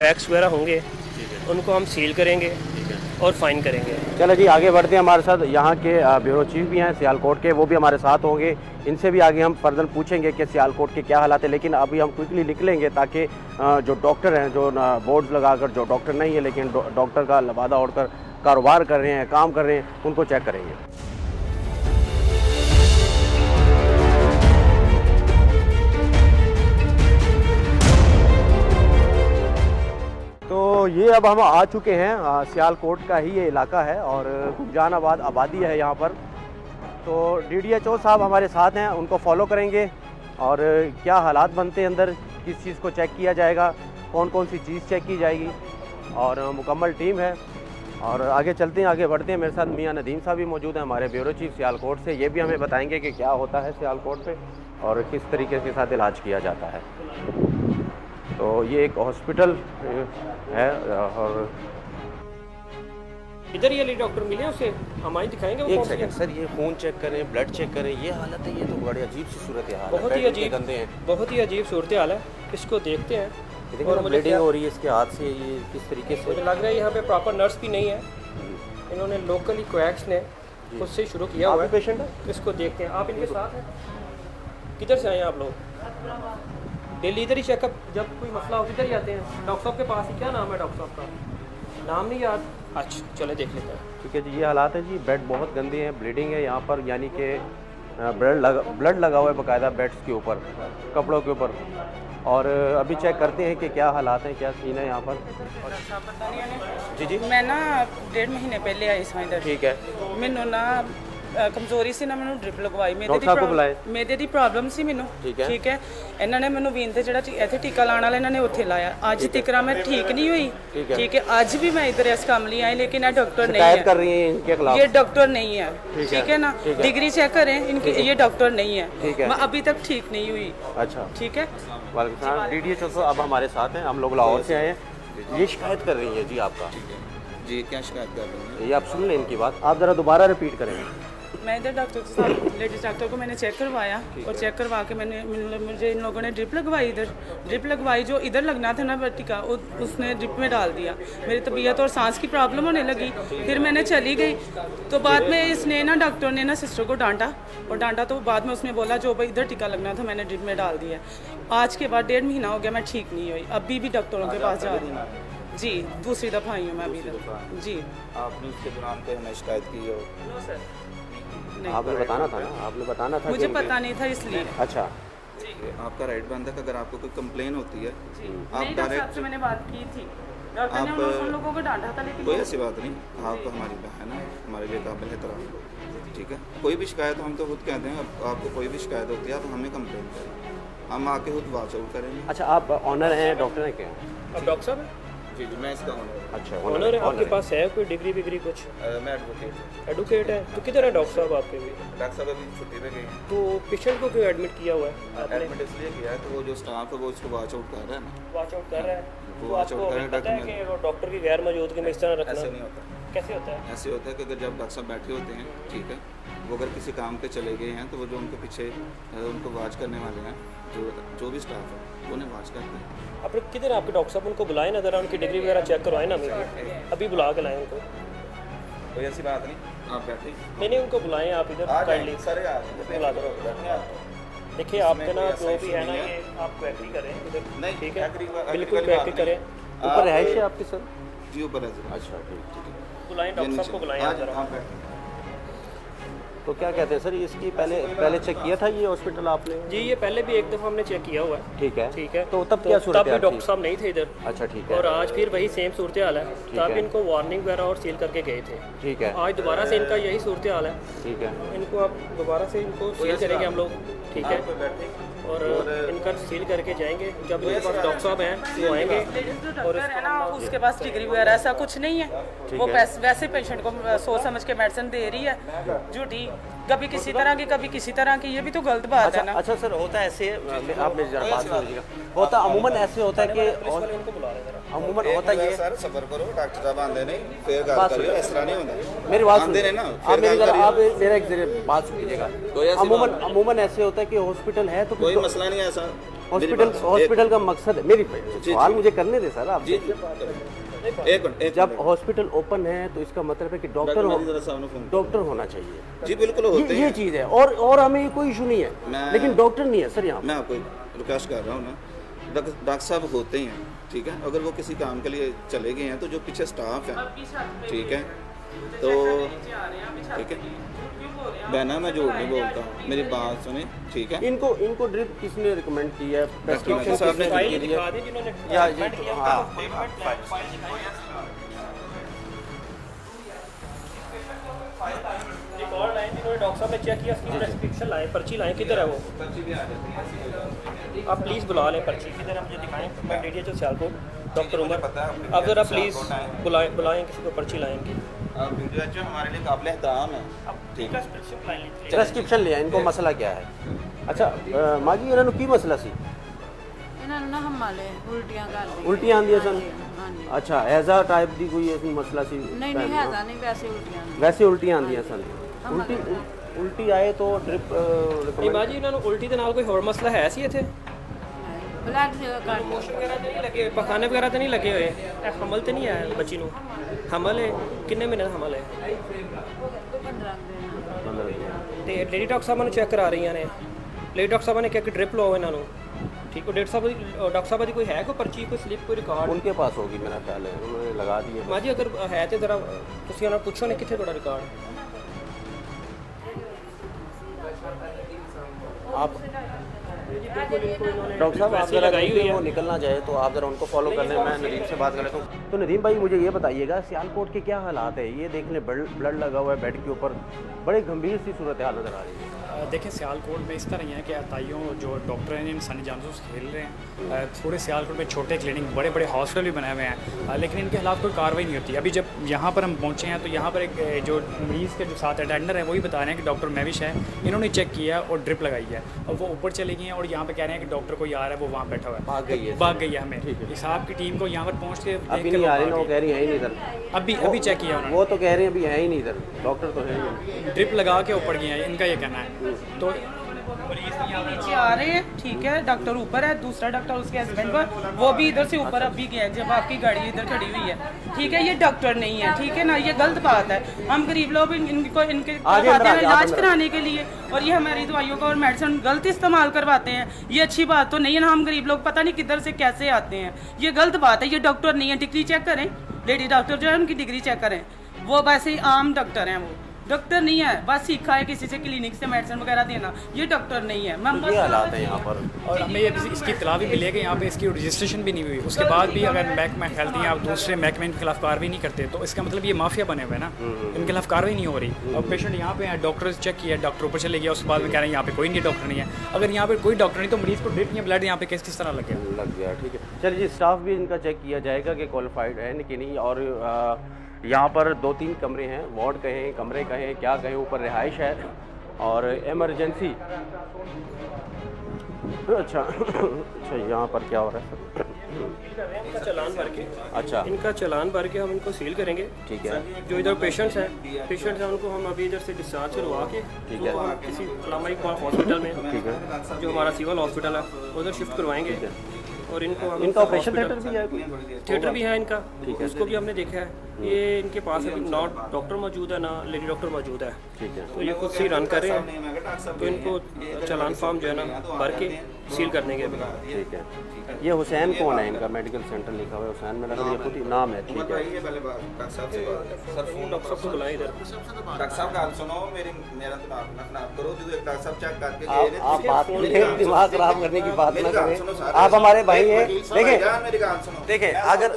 Tax वगैरह होंगे उनको हम सील करेंगे और फाइन करेंगे। चलो जी आगे बढ़ते हैं। हमारे साथ यहाँ के ब्यूरो चीफ भी हैं सियालकोट के, वो भी हमारे साथ होंगे। इनसे भी आगे हम फर्दर पूछेंगे कि सियालकोट के क्या हालात है। लेकिन अभी हम क्विकली निकलेंगे ताकि जो डॉक्टर हैं, जो बोर्ड्स लगाकर, जो डॉक्टर नहीं है लेकिन डॉक्टर का लबादा ओढ़कर कारोबार कर रहे हैं, काम कर रहे हैं, उनको चेक करेंगे। तो ये अब हम आ चुके हैं, सियालकोट का ही ये इलाका है और गुलजानाबाद आबादी है यहाँ पर। तो डीडीएचओ साहब हमारे साथ हैं, उनको फॉलो करेंगे और क्या हालात बनते हैं अंदर, किस चीज़ को चेक किया जाएगा, कौन कौन सी चीज़ चेक की जाएगी, और मुकम्मल टीम है। और आगे चलते हैं, आगे बढ़ते हैं। मेरे साथ मियाँ नदीम साहब भी मौजूद हैं, हमारे ब्यूरो चीफ सियालकोट से। ये भी हमें बताएंगे कि क्या होता है सियालकोट पे और किस तरीके के साथ इलाज किया जाता है। तो ये एक हॉस्पिटल है और इधर ये डॉक्टर मिले उसे हम आज दिखाएंगे। वो एक कौन सी सेकंड है? सर, ये खून चेक करें, ब्लड चेक करें, ये हालत है। ये तो बड़ी अजीब सी सूरत हाल है, बहुत ही पेट इतने अजीब, गंदे हैं। बहुत ही अजीब सूरत हाल है। इसको देखते हैं और ब्लीडिंग हो रही है इसके हाथ से। ये किस तरीके से, मुझे लग रहा है यहाँ पे प्रॉपर नर्स भी नहीं है। इन्होंने लोकली कोएक्स ने खुद से शुरू किया हुआ है। पेशेंट है? इसको देखते हैं। आप इनके साथ हैं? किधर से आए हैं आप लोग? डेली इधर ही चेकअप, जब कोई मसला हो इधर ही आते हैं डॉक्टर साहब के पास ही। क्या नाम है डॉक्टर साहब का? नाम नहीं याद। अच्छा चले देख लेते हैं। ठीक है जी, ये हालात है जी। बेड बहुत गंदे हैं, ब्लीडिंग है यहाँ पर, यानी कि ब्लड लगा हुआ है बाकायदा बेड्स के ऊपर, कपड़ों के ऊपर। और अभी चेक करते हैं कि क्या हालात हैं, क्या सीन है यहाँ पर। जी जी, मैं ना 1.5 महीने पहले आई सां इधर। ठीक है। मैनू ना कमਜ਼ੋਰੀ ਸੀ ਨਾ, ਮੈਨੂੰ ਡ੍ਰਿਪ ਲਗਵਾਈ। ਡਾਕਟਰ ਸਾਹਿਬ ਕੋ ਬੁਲਾਏ? ਮੇਦੇ ਦੀ ਪ੍ਰੋਬਲਮ ਸੀ ਮੈਨੂੰ। ਠੀਕ ਹੈ। ਇਹਨਾਂ ਨੇ ਮੈਨੂੰ ਵੀਨ ਤੇ ਜਿਹੜਾ ਇੱਥੇ ਟੀਕਾ ਲਾਉਣ ਵਾਲਾ ਇਹਨਾਂ ਨੇ ਉੱਥੇ ਲਾਇਆ। ਅੱਜ ਤੱਕ ਮੈਂ ਠੀਕ नहीं हुई। ठीक है। आज भी मैं इधर इस काम लिए आई, लेकिन ये डॉक्टर नहीं है। कर रही हैं इनके खिलाफ? ये डॉक्टर नहीं है। ठीक है ना, डिग्री चेक करें इनकी, ये डॉक्टर नहीं है। मैं अभी तक ठीक नहीं हुई। अच्छा ठीक है। डीडीएचओ तो अब हमारे साथ हैं, हम लोग लाहौर से आए हैं। ये शिकायत कर रही है जी आपका? जी, क्या शिकायत कर रही हैं? ये आप सुन लें इनकी बात, आप ज़रा दोबारा रिपीट करें। मैं इधर डॉक्टर के साथ, लेडीज डॉक्टर को मैंने चेक करवाया और चेक करवा के मुझे इन लोगों ने ड्रिप लगवाई। इधर ड्रिप लगवाई, जो इधर लगना था ना टीका, उसने ड्रिप में डाल दिया। मेरी तबीयत और सांस की प्रॉब्लम होने लगी। फिर मैंने चली गई, तो बाद में इसने ना, डॉक्टर ने ना सिस्टर को डांटा, और डांटा तो बाद में उसने बोला जो भाई इधर टीका लगना था मैंने ड्रिप में डाल दिया। आज के बाद 1.5 महीना हो गया, मैं ठीक नहीं हुई। अभी भी डॉक्टरों के पास जा रही हूँ जी, दूसरी दफ़ा आई हूँ मैं अभी तक जी। आपने उसके दौरान पे हमें शिकायत की हो? नो सर, आपने बताना था ना, आपने बताना था। मुझे पता नहीं था इसलिए। अच्छा, आपका राइट बनता है कि अगर आपको कोई कंप्लेन होती है आप डॉक्टर साहब डायरेक्ट, से मैंने बात की थी। डॉक्टर ने उन लोगों को डांटा था, लेकिन कोई ऐसी बात नहीं। आप हमारी बहन है, हमारे लिए काबिल एहतराम। ठीक है। कोई भी शिकायत हम तो खुद कहते हैं, आपको कोई भी शिकायत होती है आप हमें कंप्लेन करें, हम आके खुद वॉच आउट करेंगे। अच्छा, आप ऑनर हैं, डॉक्टर हैं क्या? अब डॉक्टर साहब हैं? जी जी, मैं इसका ऑनर। अच्छा, ऑनर है। आपके पास है कोई डिग्री विग्री कुछ? मैं एडवोकेट। एडवोकेट है तो किधर है डॉक्टर साहब आपके भी? डॉक्टर साहब अभी छुट्टी पे गए हैं। तो पेशेंट को क्यों एडमिट किया हुआ है आपने? एडमिट इसलिए किया है कि वो जो स्टाफ है वो इसको वॉच आउट कर रहा है ना। वॉच आउट कर रहा है। वो तो वॉच आपको आउट करें पता है कि वो डॉक्टर की गैर मौजूदगी में इस तरह रखना ऐसे नहीं होता। कैसे होता है? ऐसे होता है कि अगर जब डॉक्टर साहब बैठे होते हैं, ठीक है, वो अगर किसी काम पे चले गए हैं तो वो जो उनके पीछे उनको वॉच करने वाले हैं, जो भी स्टाफ है वो उन्हें वॉच करते हैं। आप किधर आपके डॉक्टर साहब? उनको बुलाए ना ज़रा, उनकी डिग्री वगैरह चेक करवाए ना मुझे, अभी बुला के लाएं उनको। कोई ऐसी बात नहीं, आप बैठे नहीं उनको बुलाएं आप इधर काइंडली। सारे आ बुला दो। देखिए आपके ना जो भी है ना, ये आप क्वैकरी करें इधर। नहीं, ठीक है, query बिल्कुल वाली क्वैकरी बात करें। ऊपर रहायश है आपकी सर? जी ऊपर है जी। अच्छा, ठीक है। बुलाएं डॉक्टर साहब को, बुलाएं आप ज़रा। आप बैठे। तो क्या कहते हैं सर, इसकी पहले चेक किया था ये हॉस्पिटल आपने? जी ये पहले भी एक दफ़ा हमने चेक किया हुआ है। ठीक है। ठीक है। तो तब क्या सूरत तब भी हाल डॉक्टर थी? साहब नहीं थे इधर। अच्छा, ठीक है। और आज फिर वही सेम सूरत हाल है। तब है। इनको वार्निंग वगैरह और सील करके गए थे। ठीक है। आज दोबारा से इनका यही सूरत हाल है। ठीक है। इनको अब दोबारा से इनको सील करेंगे हम लोग। ठीक है। और इनका सील करके जाएंगे। जब इनके पास डॉक्टर साहब हैं वो आएंगे। और है ना, उसके पास डिग्री वगैरह ऐसा कुछ नहीं है। वो वैसे पेशेंट को सोच समझ के मेडिसिन दे रही है झूठी, कभी किसी तरह की कभी किसी तरह की। ये भी तो गलत बात है ना। अच्छा सर, होता ऐसे, आप मेरी जरा बात सुन लीजिएगा। होता अमूमन ऐसे होता है कि इनको बुला रहे हैं। अमूमन होता ये, सर सबर करो, डॉक्टर साहब आंदे नहीं, फिर गल करियो, इस तरह नहीं होता। मेरी बात आंदे सुनिए ने ना, आप मेरी जरा, आप मेरा एक जरा बात सुन लीजिएगा। कोई ऐसी अमूमन ऐसे होता है कि हॉस्पिटल है तो कोई मसला नहीं है ऐसा। हॉस्पिटल का मकसद है, मेरी सवाल मुझे करने दे सर आप। जी एक मिनट, जब हॉस्पिटल ओपन है तो इसका मतलब है कि डॉक्टर होना चाहिए। जी बिल्कुल होते ये हैं। चीज़ है, और हमें कोई इशू नहीं है, लेकिन डॉक्टर नहीं है सर यहाँ। मैं आपको रिक्वेस्ट कर रहा हूँ ना, डॉक्टर साहब होते हैं, ठीक है। अगर वो किसी काम के लिए चले गए हैं तो जो पीछे स्टाफ है, ठीक है, तो ठीक है बहना, मैं झूठ नहीं बोलता हूँ, मेरी बात सुने, ठीक है। इनको ड्रिप किसने रिकमेंड की है? डॉक्टर साहब ने फाइल दिखा दी जिन्होंने या recommend किया, हाँ फाइल दिखाई है। रिकॉर्ड लाइन जिन्होंने डॉक्टर साहब ने चेक किया, उसकी प्रेस्क्रिप्शन लाएं, पर्ची लाएं, किधर है वो? आप प्लीज़ बुला लें पर्ची, किधर है मुझे दिखाएं। मैं DDHO सियालकोट डॉक्टर उमर, अब ज़रा प्लीज़ बुलाएं किसी को, पर्ची लाएंगे। अब DDHO हमारे लिए काबिल एहतराम है, ठीक है। प्रेस्क्रिप्शन लिया, इनको मसला क्या है? अच्छा माँ जी इन्होंने की मसला सी? ਇਹਨਾਂ ਨੂੰ ਨਾ ਹਮਾਲੇ ਉਲਟੀਆਂ ਕਰਦੀ ਉਲਟੀਆਂ ਆਉਂਦੀਆਂ ਸਨ? ਹਾਂਜੀ अच्छा ऐसा टाइप ਦੀ ਕੋਈ ऐसी मसला सी? ਨਹੀਂ ਨਹੀਂ ਹੈਗਾ ਨਹੀਂ ਵੈਸੇ ਉਲਟੀਆਂ ਨਹੀਂ वैसे उल्टियाँ आंदियां सन? उल्टी आए तो ड्रिप ਨਹੀਂ ਬਾਜੀ, ਇਹਨਾਂ ਨੂੰ ਉਲਟੀ ਦੇ ਨਾਲ ਕੋਈ ਹੋਰ ਮਸਲਾ ਹੈ ਸੀ ਇੱਥੇ? ਬਲੱਡ ਕਰ ਮੋਸ਼ਨ ਵਗੈਰਾ ਤਾਂ ਨਹੀਂ ਲੱਗੇ, ਪਖਾਨੇ ਵਗੈਰਾ ਤਾਂ ਨਹੀਂ ਲੱਗੇ ਹੋਏ? ਇਹ ਹਮਲ ਤੇ ਨਹੀਂ ਆਇਆ ਬੱਚੀ ਨੂੰ? ਹਮਲ ਹੈ, ਕਿੰਨੇ ਮਹੀਨੇ ਦਾ ਹਮਲ ਹੈ? 15 ਦਿਨ ਤੇ ਲੇਡੀ ਡਾਕਟਰ ਸਾਹਿਬਾਂ ਨੂੰ ਚੈੱਕ ਕਰਾ ਰਹੀਆਂ ਨੇ, ਲੇਡੀ ਡਾਕਟਰ ਸਾਹਿਬਾਂ ਨੇ ਕਿਹਾ ਕਿ ਡ੍ਰਿਪ ਲਓ ਇਹਨਾਂ ਨੂੰ, ठीक है। डॉक्टर साहब की कोई है कोई पर्ची, कोई स्लिप, कोई रिकॉर्ड? उनके पास होगी मेरा ख्याल है, उन्होंने लगा दिए। माँ जी अगर है तो ज़रा तुम उन्हें पूछो ने कितने थोड़ा रिकॉर्ड आप डॉक्टर साहब आप जरा वो निकलना चाहे तो आप ज़रा उनको फॉलो कर लें। मैं नदीम से बात कर लेता हूँ। तो नदीम भाई मुझे ये बताइएगा सियालकोट के क्या हालात है? ये देख लें ब्लड लगा हुआ है बेड के ऊपर, बड़े गंभीर सी सूरत हाल नज़र आ रही है। देखें सियालकोट में इस तरह है कि ताइयों जो डॉक्टर हैं इंसानी जानों से खेल रहे हैं। थोड़े सियालकोट में छोटे क्लिनिक, बड़े बड़े हॉस्पिटल भी बनाए हुए हैं, लेकिन इनके खिलाफ कोई कार्रवाई नहीं होती। अभी जब यहाँ पर हम पहुँचे हैं तो यहाँ पर एक जो मरीज़ के जो साथ अटेंडर है वही बता रहे हैं कि डॉक्टर मैविश है, इन्होंने चेक किया और ड्रिप लगाई है, और वो ऊपर चले गए हैं और यहाँ पर कह रहे हैं कि डॉक्टर कोई आ रहा है, वो वहाँ बैठा हुआ है, भाग गई है। हमें इस आपकी टीम को यहाँ पर पहुँच के अभी नहीं आ रही ना, वो कह रही है ही नहीं इधर। अभी चेक किया उन्होंने, वो तो कह रहे हैं अभी है ही नहीं इधर, डॉक्टर तो है ही नहीं। ड्रिप लगा के ऊपर गए हैं, इनका ये कहना है। तो नीचे आ रहे हैं, ठीक है, डॉक्टर ऊपर है, दूसरा डॉक्टर उसके हस्बैंड पर, वो भी इधर से ऊपर अभी गया जब आपकी गाड़ी इधर खड़ी हुई है, ठीक है। ये डॉक्टर नहीं है, ठीक है ना, ये गलत बात है। हम गरीब लोग इनके आते हैं इलाज कराने के लिए, और ये हमारी दवाइयों का और मेडिसिन गलत इस्तेमाल करवाते हैं। ये अच्छी बात तो नहीं है ना। हम गरीब लोग पता नहीं किधर से कैसे आते हैं, ये गलत बात है। ये डॉक्टर नहीं है, डिग्री चेक करें, लेडी डॉक्टर जो है उनकी डिग्री चेक करें। वो वैसे ही आम डॉक्टर हैं, वो डॉक्टर नहीं है, बस सीखा है किसी से क्लिनिक से मेडिसिन वगैरह देना, ये डॉक्टर नहीं है। तो ये हालात है यहाँ पर। और हमें ये इसकी इतला भी मिलेगी, यहाँ पे इसकी रजिस्ट्रेशन भी नहीं हुई, उसके बाद भी अगर महकमा हेल्थ या दूसरे महकमे के खिलाफ कार्रवाई नहीं करते तो इसका मतलब ये माफिया बने हुए हैं ना, इनके खिलाफ कार्रवाई नहीं हो रही। और पेशेंट यहाँ पे है, डॉक्टर चेक किया, डॉक्टर ऊपर चले गया, उसके बाद में कह रहे हैं यहाँ पे कोई नहीं डॉक्टर नहीं है। अगर यहाँ पे कोई डॉक्टर नहीं तो मरीज़ को ड्रिप या ब्लड यहाँ पे किस तरह लग गया? ठीक है, चलिए जी, स्टाफ भी इनका चेक किया जाएगा कि क्वालिफाइड है कि नहीं। और यहाँ पर 2-3 कमरे हैं, वार्ड कहें, कमरे कहें, क्या कहें, ऊपर रिहाइश है और इमरजेंसी। अच्छा अच्छा, यहाँ पर क्या हो रहा है? इनका चालान भर के, अच्छा, इनका चालान भर के हम इनको सील करेंगे, ठीक है। जो इधर पेशेंट्स हैं उनको हम अभी इधर से डिस्चार्ज करवा के, ठीक है, हम किसी अल्लामा इकबाल हॉस्पिटल में, ठीक है, जो हमारा सिविल हॉस्पिटल है उधर शिफ्ट करवाएंगे। और इनको इनका ऑपरेशन थिएटर भी है, थिएटर भी है इनका, उसको भी हमने देखा है। ये इनके पास अभी नॉट डॉक्टर मौजूद है ना लेडी डॉक्टर मौजूद है, ठीक है। तो ये खुद से ही रन कर रहे हैं, तो इनको चालान फॉर्म जो है ना भर के सील कर देंगे अभी। ठीक है। ये हुसैन कौन है? इनका मेडिकल सेंटर लिखा हुआ है हुसैन, मेरा ये खुद ही नाम है, ठीक है। सर फोन डॉक्टर साहब को बुलाएं इधर। डॉक्टर साहब गाल सुनो, मेरा दिमाग ना खराब करो। जो एक डॉक्टर साहब चेक करके आप बात में दिमाग खराब करने की बात ना करें। आप हमारे भाई हैं, देखिए अगर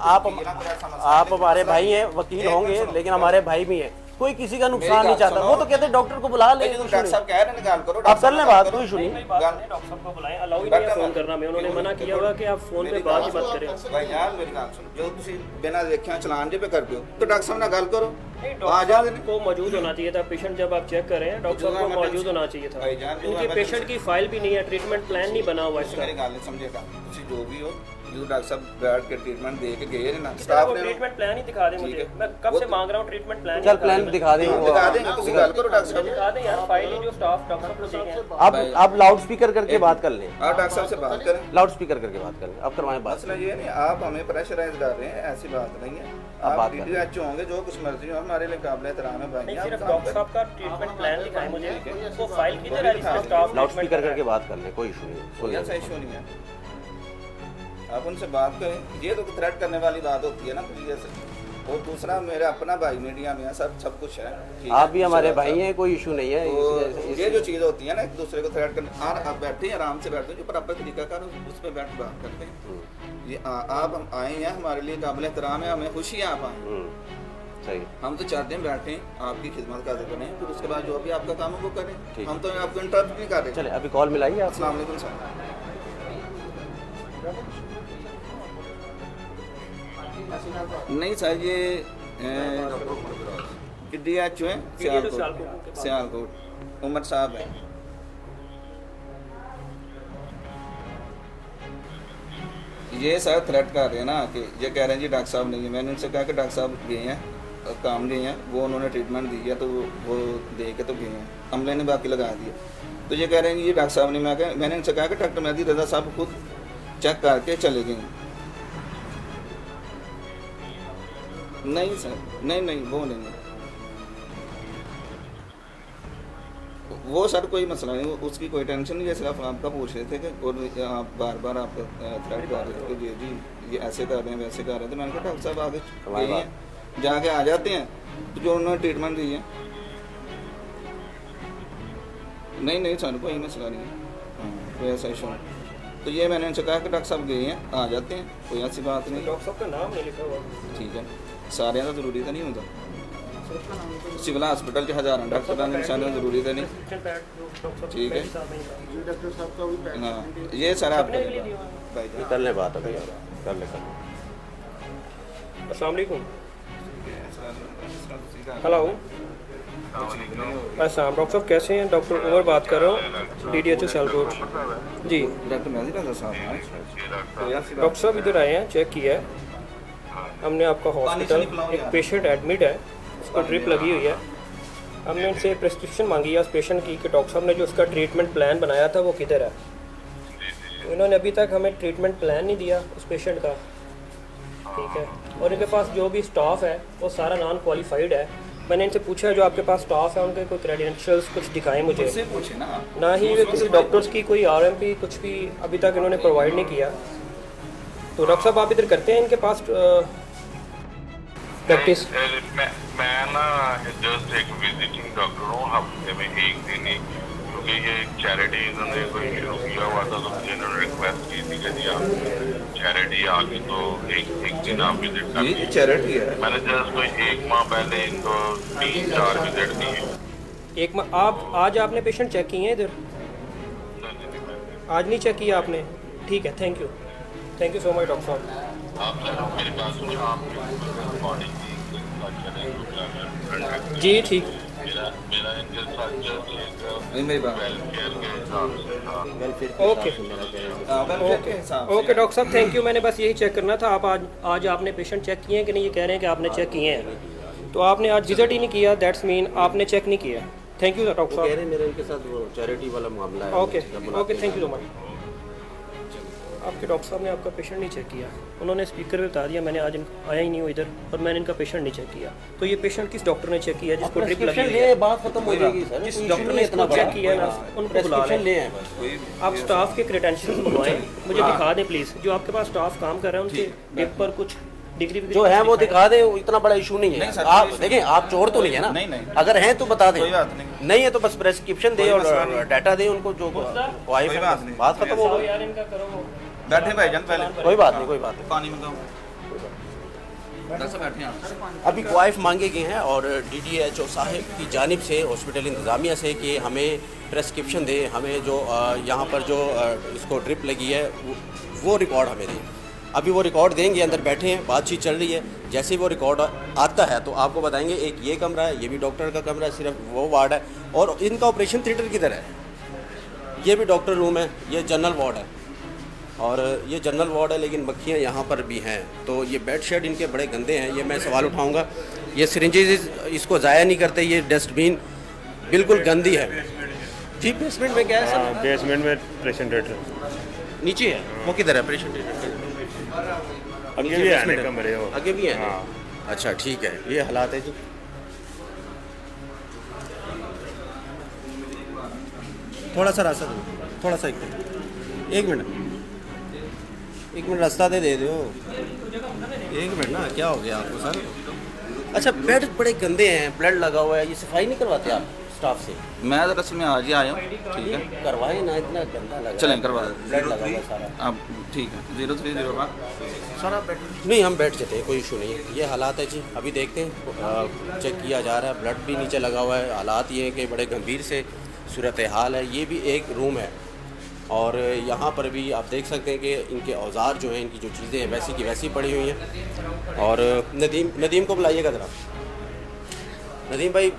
आप हमारे भाई हैं, वकील होंगे, लेकिन हमारे भाई भी हैं, कोई किसी का नुकसान नहीं चाहता। वो तो कहते हैं डॉक्टर को बुला ले, डॉक्टर साहब कह रहे हैं निकाल करो, आप कर लें बात, कोई इशू नहीं। डॉक्टर साहब को बुलाएं, अलाउ ही नहीं है फोन करना में, उन्होंने मना किया हुआ कि आप फोन पे बात ही मत करें। भाई यार मेरी बात सुनो, जो ਤੁਸੀਂ बिना देखिया चलान जे पे करते हो तो डॉक्टर साहब ना गल करो। आ जाओ, को मौजूद होना चाहिए था पेशेंट, जब आप चेक कर रहे हैं डॉक्टर साहब को मौजूद होना चाहिए था। इनके पेशेंट की फाइल भी नहीं है, ट्रीटमेंट प्लान नहीं बना हुआ इसका। मेरी गल नहीं समझेगा, ਤੁਸੀਂ जो भी हो जो डॉक्टर साहब बैठ के ट्रीटमेंट दे के गए ना वो स्टाफ ने ट्रीटमेंट प्लान ही दिखा दें मुझे, मैं कब से मांग रहा हूँ ट्रीटमेंट प्लान। चल प्लान दिखा देंगे वो। दिखा देंगे, तुम गल करो डॉक्टर साहब। दिखा दें यार, फाइल जो स्टाफ डॉक्टर को देंगे। आप लाउड स्पीकर करके बात कर लें, आप डॉक्टर साहब से बात करें। लाउड स्पीकर करके बात कर लें, आप करवाएं बात। मसला ये नहीं, आप हमें प्रेशराइज कर रहे हैं, ऐसी बात नहीं है। आप बात आप DDH होंगे, जो कुछ मर्जी हो, हमारे लिए काबिल एहतराम है भाई। नहीं, आप सिर्फ काम डॉक्टर करें। साहब का ट्रीटमेंट प्लान दिखाएं मुझे, वो फाइल किधर है जिसमें स्टाफ लाउड स्पीकर करके बात कर लें, कोई इशू नहीं, कोई ऐसा इशू नहीं है। आप उनसे बात करें, ये तो थ्रेट करने वाली बात होती है ना पुलिस से। और दूसरा मेरा अपना भाई मीडिया में है, सब कुछ है, ठीक है? आप भी हमारे भाई हैं, कोई इशू नहीं है। तो ये जो चीज़ होती है ना, एक दूसरे को थ्रेट करने, आप बैठे आराम से बैठते, जो प्रॉपर तरीका का उस पर बैठ बात करते हैं। ये आप हम आए हैं, हमारे लिए काबिल एहतराम है, हमें खुशी है आप आए। सही, हम तो चाहते हैं बैठें, आपकी खिदमत का करें, फिर उसके बाद जो भी आपका काम है वो करें। ठीक। हम तो आपको इंटरप्ट नहीं कर रहे। चले अभी कॉल मिलाइए आप। अस्सलाम वालेकुम सर। नहीं सर, ये DDH है सियालकोट, उमर साहब है। ये सर थ्रेट कर रहे हैं ना कि ये कह रहे हैं जी डॉक्टर साहब नहीं है। मैंने उनसे कहा कि डॉक्टर साहब गए हैं, काम गए हैं, वो उन्होंने ट्रीटमेंट दी है तो वो दे के तो गए हैं, अमले ने बाकी लगा दिया। तो ये कह रहे हैं जी डॉक्टर साहब नहीं। मैंने उनसे कहा कि डॉक्टर मेहदी रजा साहब खुद चेक करके चले गए। नहीं सर, नहीं वो नहीं, वो सर कोई मसला नहीं, उसकी कोई टेंशन नहीं। जैसे आप आपका पूछ रहे थे कि और आप बार आप थ्रेट कर रहे थे कि जी ये ऐसे कर रहे हैं वैसे कर रहे हैं, तो मैंने कहा डॉक्टर साहब आगे गए हैं, जाके आ जाते हैं, तो जो उन्होंने ट्रीटमेंट दी है। नहीं सर कोई मसला नहीं है, कोई ऐसा इशू नहीं। तो ये मैंने उनसे कहा कि डॉक्टर साहब गए हैं, आ जाते हैं, कोई ऐसी बात नहीं। डॉक्टर साहब का नाम नहीं लिखा हुआ। ठीक है, सारे का जरूरी तो नहीं होता। सिविल हॉस्पिटल के हज़ारों डॉक्टर इंसान जरूरी तो नहीं। ठीक है, हाँ ये सर आप भाई कर लें बात अभी, कर लें। अस्सलाम वालेकुम। हेलो, अस्सलाम, डॉक्टर साहब कैसे हैं? डॉक्टर उमर बात कर रहा हूँ, DDH सियालकोट जी। डॉक्टर मेहदी रजा साहब हैं। डॉक्टर साहब इधर आए हैं, चेक किया है हमने आपका हॉस्पिटल, एक पेशेंट एडमिट है, उसको ड्रिप लगी हुई है। हमने उनसे प्रिस्क्रिप्शन मांगी है उस पेशेंट की कि डॉक्टर साहब ने जो उसका ट्रीटमेंट प्लान बनाया था वो किधर है। तो इन्होंने अभी तक हमें ट्रीटमेंट प्लान नहीं दिया उस पेशेंट का, ठीक है। और इनके पास जो भी स्टाफ है वो सारा नॉन क्वालिफाइड है। मैंने इनसे पूछा जो आपके पास स्टाफ है उनके कोई क्रेडेंशियल्स कुछ दिखाएं मुझे, पूछे ना ही वे किसी डॉक्टर्स की कोई RMP कुछ भी अभी तक इन्होंने प्रोवाइड नहीं किया। तो डॉक्टर साहब आप इधर करते हैं इनके पास प्रैक्टिस? मैं ना जस्ट एक विजिटिंग डॉक्टर हूँ, हफ्ते में एक दिन ही, क्योंकि ये एक चैरिटी इन्होंने कोई शुरू किया हुआ था, तो मुझे इन्होंने रिक्वेस्ट की थी कि जी आप चैरिटी आगे तो एक दिन आप विजिट कर। ये चैरिटी है। मैंने जस्ट कोई 1 माह पहले इनको 3-4 विजिट दिए। एक आप आज आपने पेशेंट चेक किए हैं इधर? आज नहीं चेक किया आपने? ठीक है, thank you so much doctor साहब। आप मेरे पास बॉडी जी ठीक। मेरा इनके साथ नहीं मेरी बात वेलफेयर के हिसाब से था। ओके डॉक्टर साहब, थैंक यू। मैंने बस यही चेक करना था, आप आज आपने पेशेंट चेक किए हैं कि नहीं? ये कह रहे हैं कि आपने चेक किए हैं, तो आपने आज विजिट ही नहीं किया, दैट्स मीन आपने चेक नहीं किया। थैंक यू डॉक्टर साहब। कह रहे हैं मेरे इनके साथ वो चैरिटी वाला मामला है। Okay, thank you so much. आपके डॉक्टर साहब ने आपका पेशेंट नहीं चेक किया, उन्होंने स्पीकर पे बता दिया मैंने आज आया ही नहीं हूँ इधर, और मैंने इनका पेशेंट नहीं चेक किया। तो ये पेशेंट किस डॉक्टर ने चेक किया जिसको ड्रिप लगी है? बात खत्म हो जाएगी सर। जिस डॉक्टर ने इतना चेक किया ना उनको बुला लें। आप स्टाफ के क्रेडेंशियल्स मंगवाएं, मुझे दिखा दें प्लीज़। जो आपके पास स्टाफ काम कर रहा है उनके ड्रिप पर कुछ डिग्री जो है वो दिखा दे, इतना बड़ा इशू नहीं है। आप देखें, आप चोर तो नहीं है ना? नहीं। अगर हैं तो बता दें, कोई बात नहीं है तो बस प्रेस्क्रिप्शन दे और डाटा दे उनको जो वाइफ है, बात खत्म हो गई। यार इनका करो वो। बैठे भाईजान पहले, कोई बात नहीं। पानी मंगाओ। डॉक्टर बैठे आप। अभी क्वाइफ मांगे गए हैं और DDH साहिब की जानिब से हॉस्पिटल इंतज़ामिया से कि हमें प्रेस्क्रिप्शन दे, हमें जो यहाँ पर जो इसको ड्रिप लगी है वो रिकॉर्ड हमें दें। अभी वो रिकॉर्ड देंगे, अंदर बैठे हैं, बातचीत चल रही है। जैसे ही वो रिकॉर्ड आता है तो आपको बताएंगे। एक ये कमरा है, ये भी डॉक्टर का कमरा है, सिर्फ वो वार्ड है, और इनका ऑपरेशन थिएटर किधर है? ये भी डॉक्टर रूम है, ये जनरल वार्ड है। और ये जनरल वार्ड है, लेकिन मक्खियाँ यहाँ पर भी हैं। तो ये बेड शेड इनके बड़े गंदे हैं, ये मैं सवाल उठाऊँगा। ये सिरिंजेस इसको ज़ाया नहीं करते, ये डस्टबिन बिल्कुल गंदी है जी। बेसमेंट में क्या है सर? बेसमेंट में पेशेंट नीचे है, वो किधर है पेशेंट? आगे भी है कमरे, वो आगे भी है। हाँ। अच्छा ठीक है, ये हालात है जी। थोड़ा सा रास्ता दो, थोड़ा सा एक मिनट रास्ता दे दो। एक मिनट ना, क्या हो गया आपको सर? अच्छा, बेड बड़े गंदे हैं, ब्लड लगा हुआ है, ये सफाई नहीं करवाते आप स्टाफ से? मैं दरअसल में आज ही आया हूँ, ठीक है। करवाए ना, इतना गंदा लगा। चलें करवा दें। ब्लड लगा हुआ सारा। अब ठीक है, 0301 सारा बेड नहीं, हम बैठ जाते हैं, कोई इशू नहीं है। ये हालात है जी, अभी देखते हैं, चेक किया जा रहा है, ब्लड भी नीचे लगा हुआ है। हालात ये हैं कि बड़े गंभीर से सूरत हाल है। ये भी एक रूम है और यहाँ पर भी आप देख सकते हैं कि इनके औजार जो हैं, इनकी जो चीज़ें हैं वैसी की वैसी पड़ी हुई हैं। और नदीम को बुलाइएगा ज़रा। नदीम भाई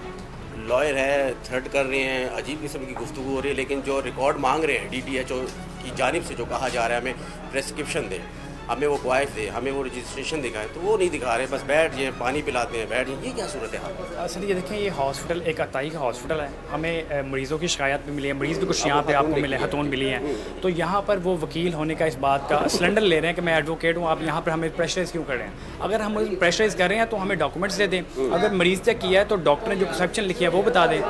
लॉयर है, थ्रेट कर रहे हैं, अजीब किस्म की गुफ्तगू हो रही है, लेकिन जो रिकॉर्ड मांग रहे हैं DTHO की जानिब से, जो कहा जा रहा है हमें प्रेस्क्रिप्शन दें, हमें वो क्वाइफ दे, हमें वो रजिस्ट्रेशन दिखाएं, तो वो नहीं दिखा रहे, बस बैठ जाए, पानी पिलाते हैं, बैठ जाए। ये क्या सूरत है? असल ये देखें, ये हॉस्पिटल एक अताई का हॉस्पिटल है। हमें मरीज़ों की शिकायत भी मिली है, मरीज़ भी कुछ यहाँ पे आपको मिले, हतून मिली हैं। तो यहाँ पर वो वकील होने का इस बात का सिलेंडर ले रहे हैं कि मैं एडवोकेट हूँ, आप यहाँ पर हमें प्रेशराइज़ क्यों कर रहे हैं? अगर हम प्रेशराइज़ कर रहे हैं तो हमें डॉक्यूमेंट्स दे दें। अगर मरीज़ ने किया है तो डॉक्टर ने जो प्रिस्क्रिप्शन लिखी है वो बता दें।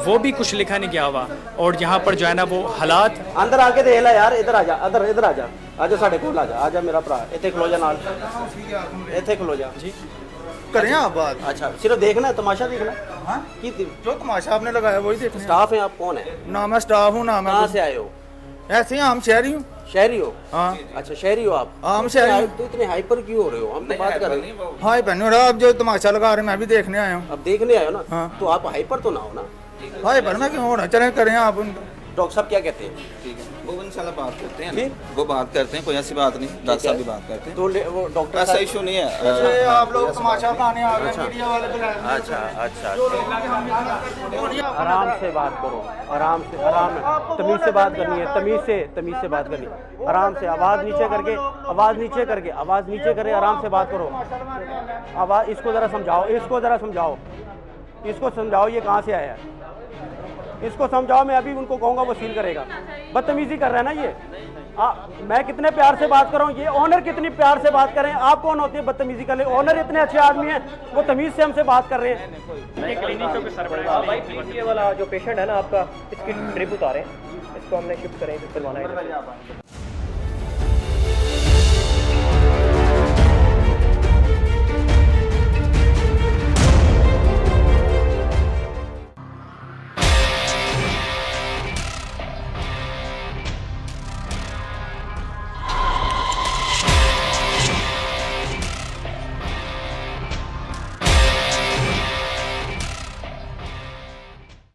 वो भी कुछ लिखा नहीं गया हुआ। और यहाँ पर जो है ना, वो हालात अंदर आके देख ला यार, इधर आ जा, इधर आ जा, आजा साढ़े कोल आ जा मेरा भरा, इतने खलो जा नाल, इतने खलो जा जी। करें आप बात? अच्छा, सिर्फ देखना है, तमाशा देखना? हाँ? की जो तमाशा आपने लगाया वही देखना। स्टाफ है आप? कौन है? ना मैं स्टाफ हूँ, ना मैं कहाँ से आए हो? ऐसे ही आम शहरी हूँ। शहरी हो? हाँ। अच्छा शहरी हो आप? आम शहरी। तो इतने हाइपर क्यों हो रहे हो? हम तो बात कर रहे हैं। हाँ पहने रहा, आप जो तमाशा लगा रहे हैं मैं भी देखने आया हूँ। अब देखने आए हो ना? हाँ। तो आप हाइपर तो ना हो ना? हाँ पर मैं क्यों होना, चले करें आप। डॉक्टर साहब क्या कहते हैं? ठीक है, वो इंशाल्लाह बात करते हैं, ठीक? वो बात करते हैं, कोई ऐसी बात नहीं, डॉक्टर साहब भी बात करते हैं, तो वो डॉक्टर ऐसा साहब- इशू नहीं है। आप लोग तमाशा खाने आ गए मीडिया वाले बुलाए। अच्छा आराम से बात करो, आराम से, तमीज से बात करनी है, तमीज से बात करनी है, आराम से, आवाज़ नीचे करके, आवाज़ नीचे करके आराम से बात करो। आवाज़, इसको ज़रा समझाओ, इसको समझाओ ये कहाँ से आया है, इसको समझाओ। मैं अभी उनको कहूँगा, वो सील करेगा। बदतमीजी कर रहा है ना ये। मैं कितने प्यार से बात कर रहा हूँ, ये ऑनर कितनी प्यार से बात कर रहे हैं। आप कौन होते हैं बदतमीजी कर रहे? ऑनर इतने अच्छे आदमी हैं, वो तमीज़ से हमसे बात कर रहे हैं। भाई प्लीज़, ये वाला जो पेशेंट है ना आपका, इसकी ड्रिप उतारें, इसको हमने शिफ्ट करें, करवाना है।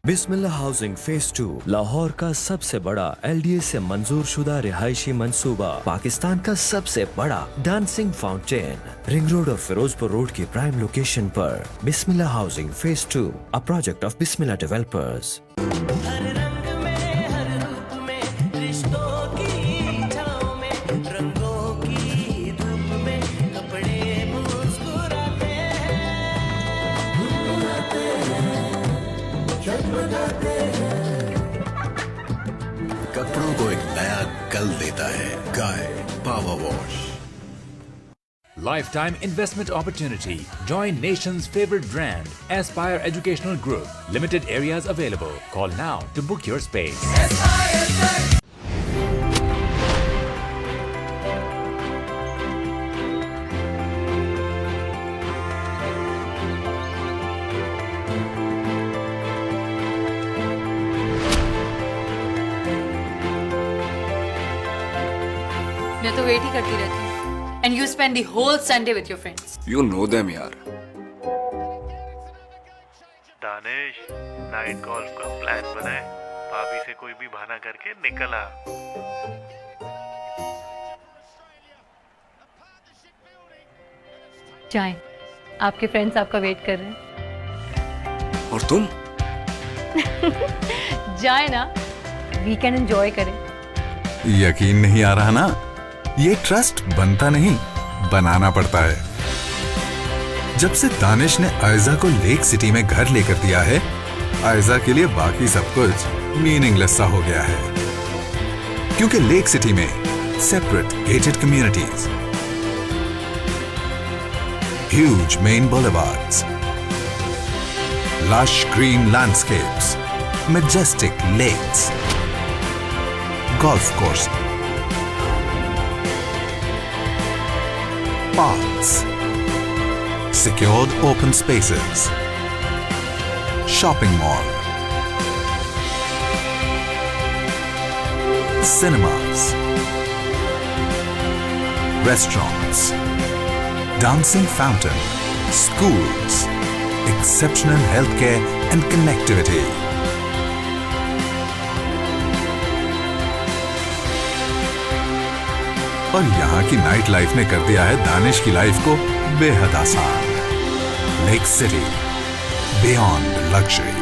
बिस्मिल्लाह हाउसिंग फेज 2 लाहौर का सबसे बड़ा LDA से मंजूर शुदा रिहायशी मंसूबा, पाकिस्तान का सबसे बड़ा डांसिंग फाउंटेन, रिंग रोड और फिरोजपुर रोड की प्राइम लोकेशन पर। Bismillah housing phase 2, a project of Bismillah developers. कपड़ों को एक नया कल देता है गाय power wash. Lifetime investment opportunity. Join nation's favorite brand, Aspire Educational Group. Limited areas available. Call now to book your space. मैं तो वेट ही करती रहती हूँ। And you spend the whole Sunday with your friends. You know them यार। Danish, night golf का plan बनाए, भाभी से कोई भी बहाना करके निकल आ। जाएं, आपके फ्रेंड्स आपका वेट कर रहे हैं। और तुम? जाएं ना, वीकेंड एंजॉय करें। यकीन नहीं आ रहा ना? ये ट्रस्ट बनता नहीं, बनाना पड़ता है। जब से दानिश ने आयजा को लेक सिटी में घर लेकर दिया है, आयजा के लिए बाकी सब कुछ मीनिंगलेस सा हो गया है। क्योंकि लेक सिटी में separate gated communities, huge main boulevards, lush green landscapes, majestic lakes, golf courses, parks, secured open spaces, shopping mall, cinemas, restaurants, dancing fountain, schools, exceptional healthcare and connectivity. और यहाँ की night life ने कर दिया है दानिश की life को बेहद आसान। Lake city, beyond luxury.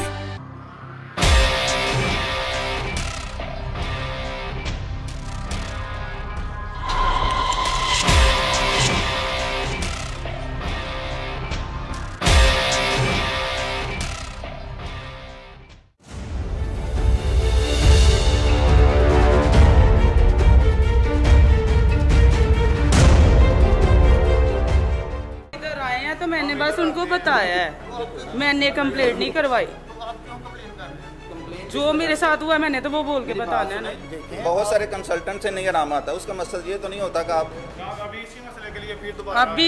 मैंने बस उनको बताया है, मैंने कंप्लेंट नहीं करवाई। जो मेरे साथ हुआ मैंने तो वो बोल के बताना है ना। बहुत सारे कंसल्टेंट से नहीं आराम आता, उसका मकसद ये तो नहीं होता कि आप अभी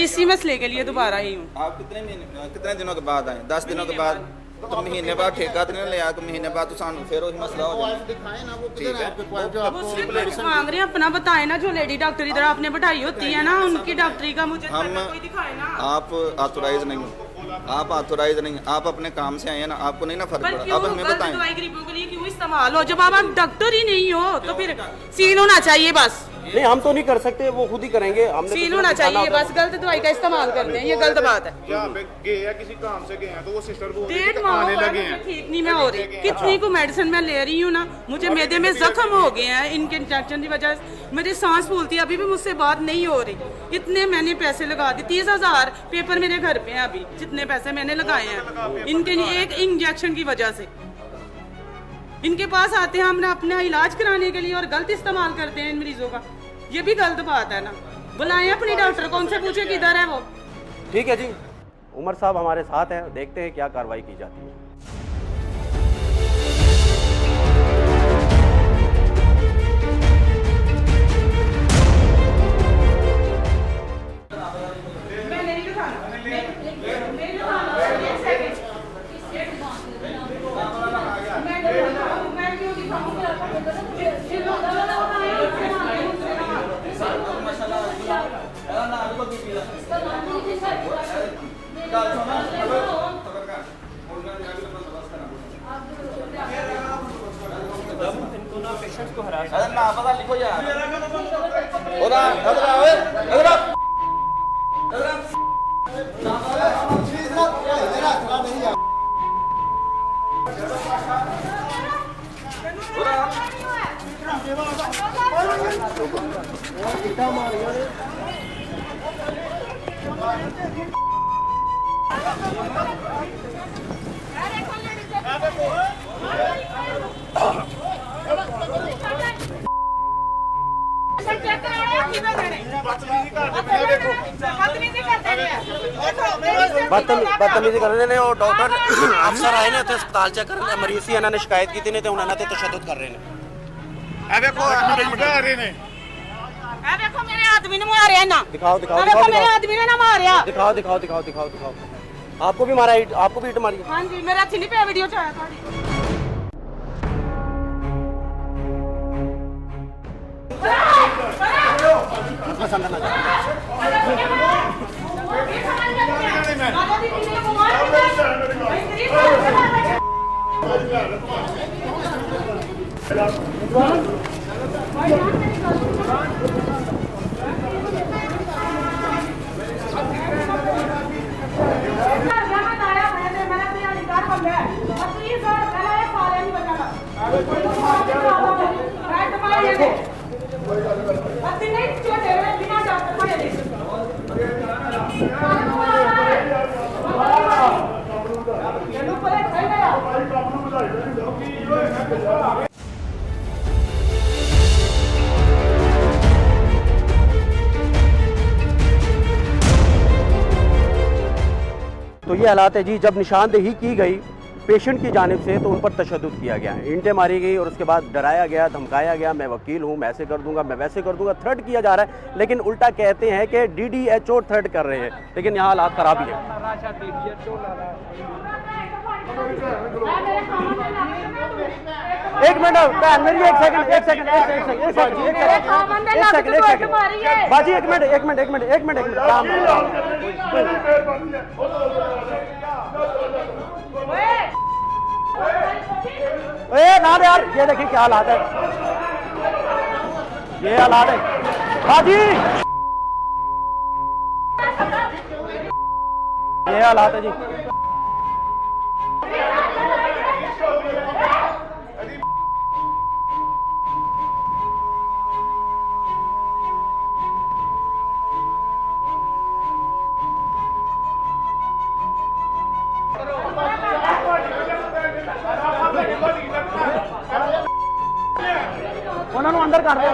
इसी मसले के लिए दोबारा ही हूँ। आप कितने दिनों के बाद आए? 10 दिनों के बाद, तो महीने बाद ठेका तो नहीं लिया, तो महीने बाद तो सानू फिर वही मसला हो जाए। ठीक है, मांग रहे हैं अपना बताए ना। जो लेडी डॉक्टर इधर आपने बैठाई होती है ना, उनकी डॉक्टरी का मुझे कोई दिखाए ना। आप ऑथोराइज नहीं हो, आप ऑथोराइज नहीं, आप अपने काम से आए हैं ना, आपको नहीं ना फर्क पड़ा। अब हमें बताएं दवाई गरीबों के लिए क्यों इस्तेमाल हो? जब आप डॉक्टर ही नहीं हो तो फिर सील होना चाहिए बस। नहीं, हम तो नहीं कर सकते, वो खुद ही करेंगे। हमने सील होना चाहिए बस। गलत दवाई का इस्तेमाल करते हैं, ये गलत बात है। क्या गए या किसी काम से गए हैं तो वो सिस्टर को डेढ़ माह लगे हैं, ठीक नहीं मैं हो रही। कितनी को मेडिसिन मैं ले रही हूँ ना, मुझे मैदे में जख्म हो गए हैं इनके इंजेक्शन की वजह से। मेरी सांस फूलती है, अभी भी मुझसे बात नहीं हो रही। इतने मैंने पैसे लगा दिए, 30,000 पेपर मेरे घर पे हैं अभी, जितने पैसे मैंने लगाए हैं इनके एक इंजेक्शन की वजह से। इनके पास आते हैं हम अपना इलाज कराने के लिए और गलत इस्तेमाल करते हैं इन मरीजों का। ये भी गलत बात है ना। बुलाएं अपने डॉक्टर को, उनसे पूछे किधर है वो। ठीक है जी, उमर साहब हमारे साथ हैं, देखते हैं क्या कार्रवाई की जाती है। बदतमीजी कर रहे ने। और डॉक्टर अफसर आए ने अस्पताल चेक करने, मरीज सी इन्होंने शिकायत की थी ने, उन्होंने तशद्दुद कर रहे ने। देखो मेरे आदमी ने मारे ना। दिखाओ दिखाओ देखो मेरे आदमी ने ना मारिया। दिखाओ दिखाओ दिखाओ दिखाओ दिखाओ। आपको भी मारा, आपको भी हिट मारी? हाँ जी, मेरा अच्छी नहीं पे वीडियो चाया था। तो ये हालात है जी, जब निशानदेही की गई पेशेंट की जानिब से तो उन पर तशद्दुद किया गया, ईंटें मारी गई और उसके बाद डराया गया, धमकाया गया, मैं वकील हूँ, मैं ऐसे कर दूंगा, मैं वैसे कर दूंगा, थ्रेट किया जा रहा है। लेकिन उल्टा कहते हैं कि DDHO थ्रेट कर रहे हैं, लेकिन यहाँ हालात ख़राब ही है। एक मिनट बहन मेरी, एक सेकंड बाजी, एक मिनट ना यार, ये देखिए क्या हालात है, ये हालात है बाजी, ये हालात है जी। उन्होंने अंदर कर दे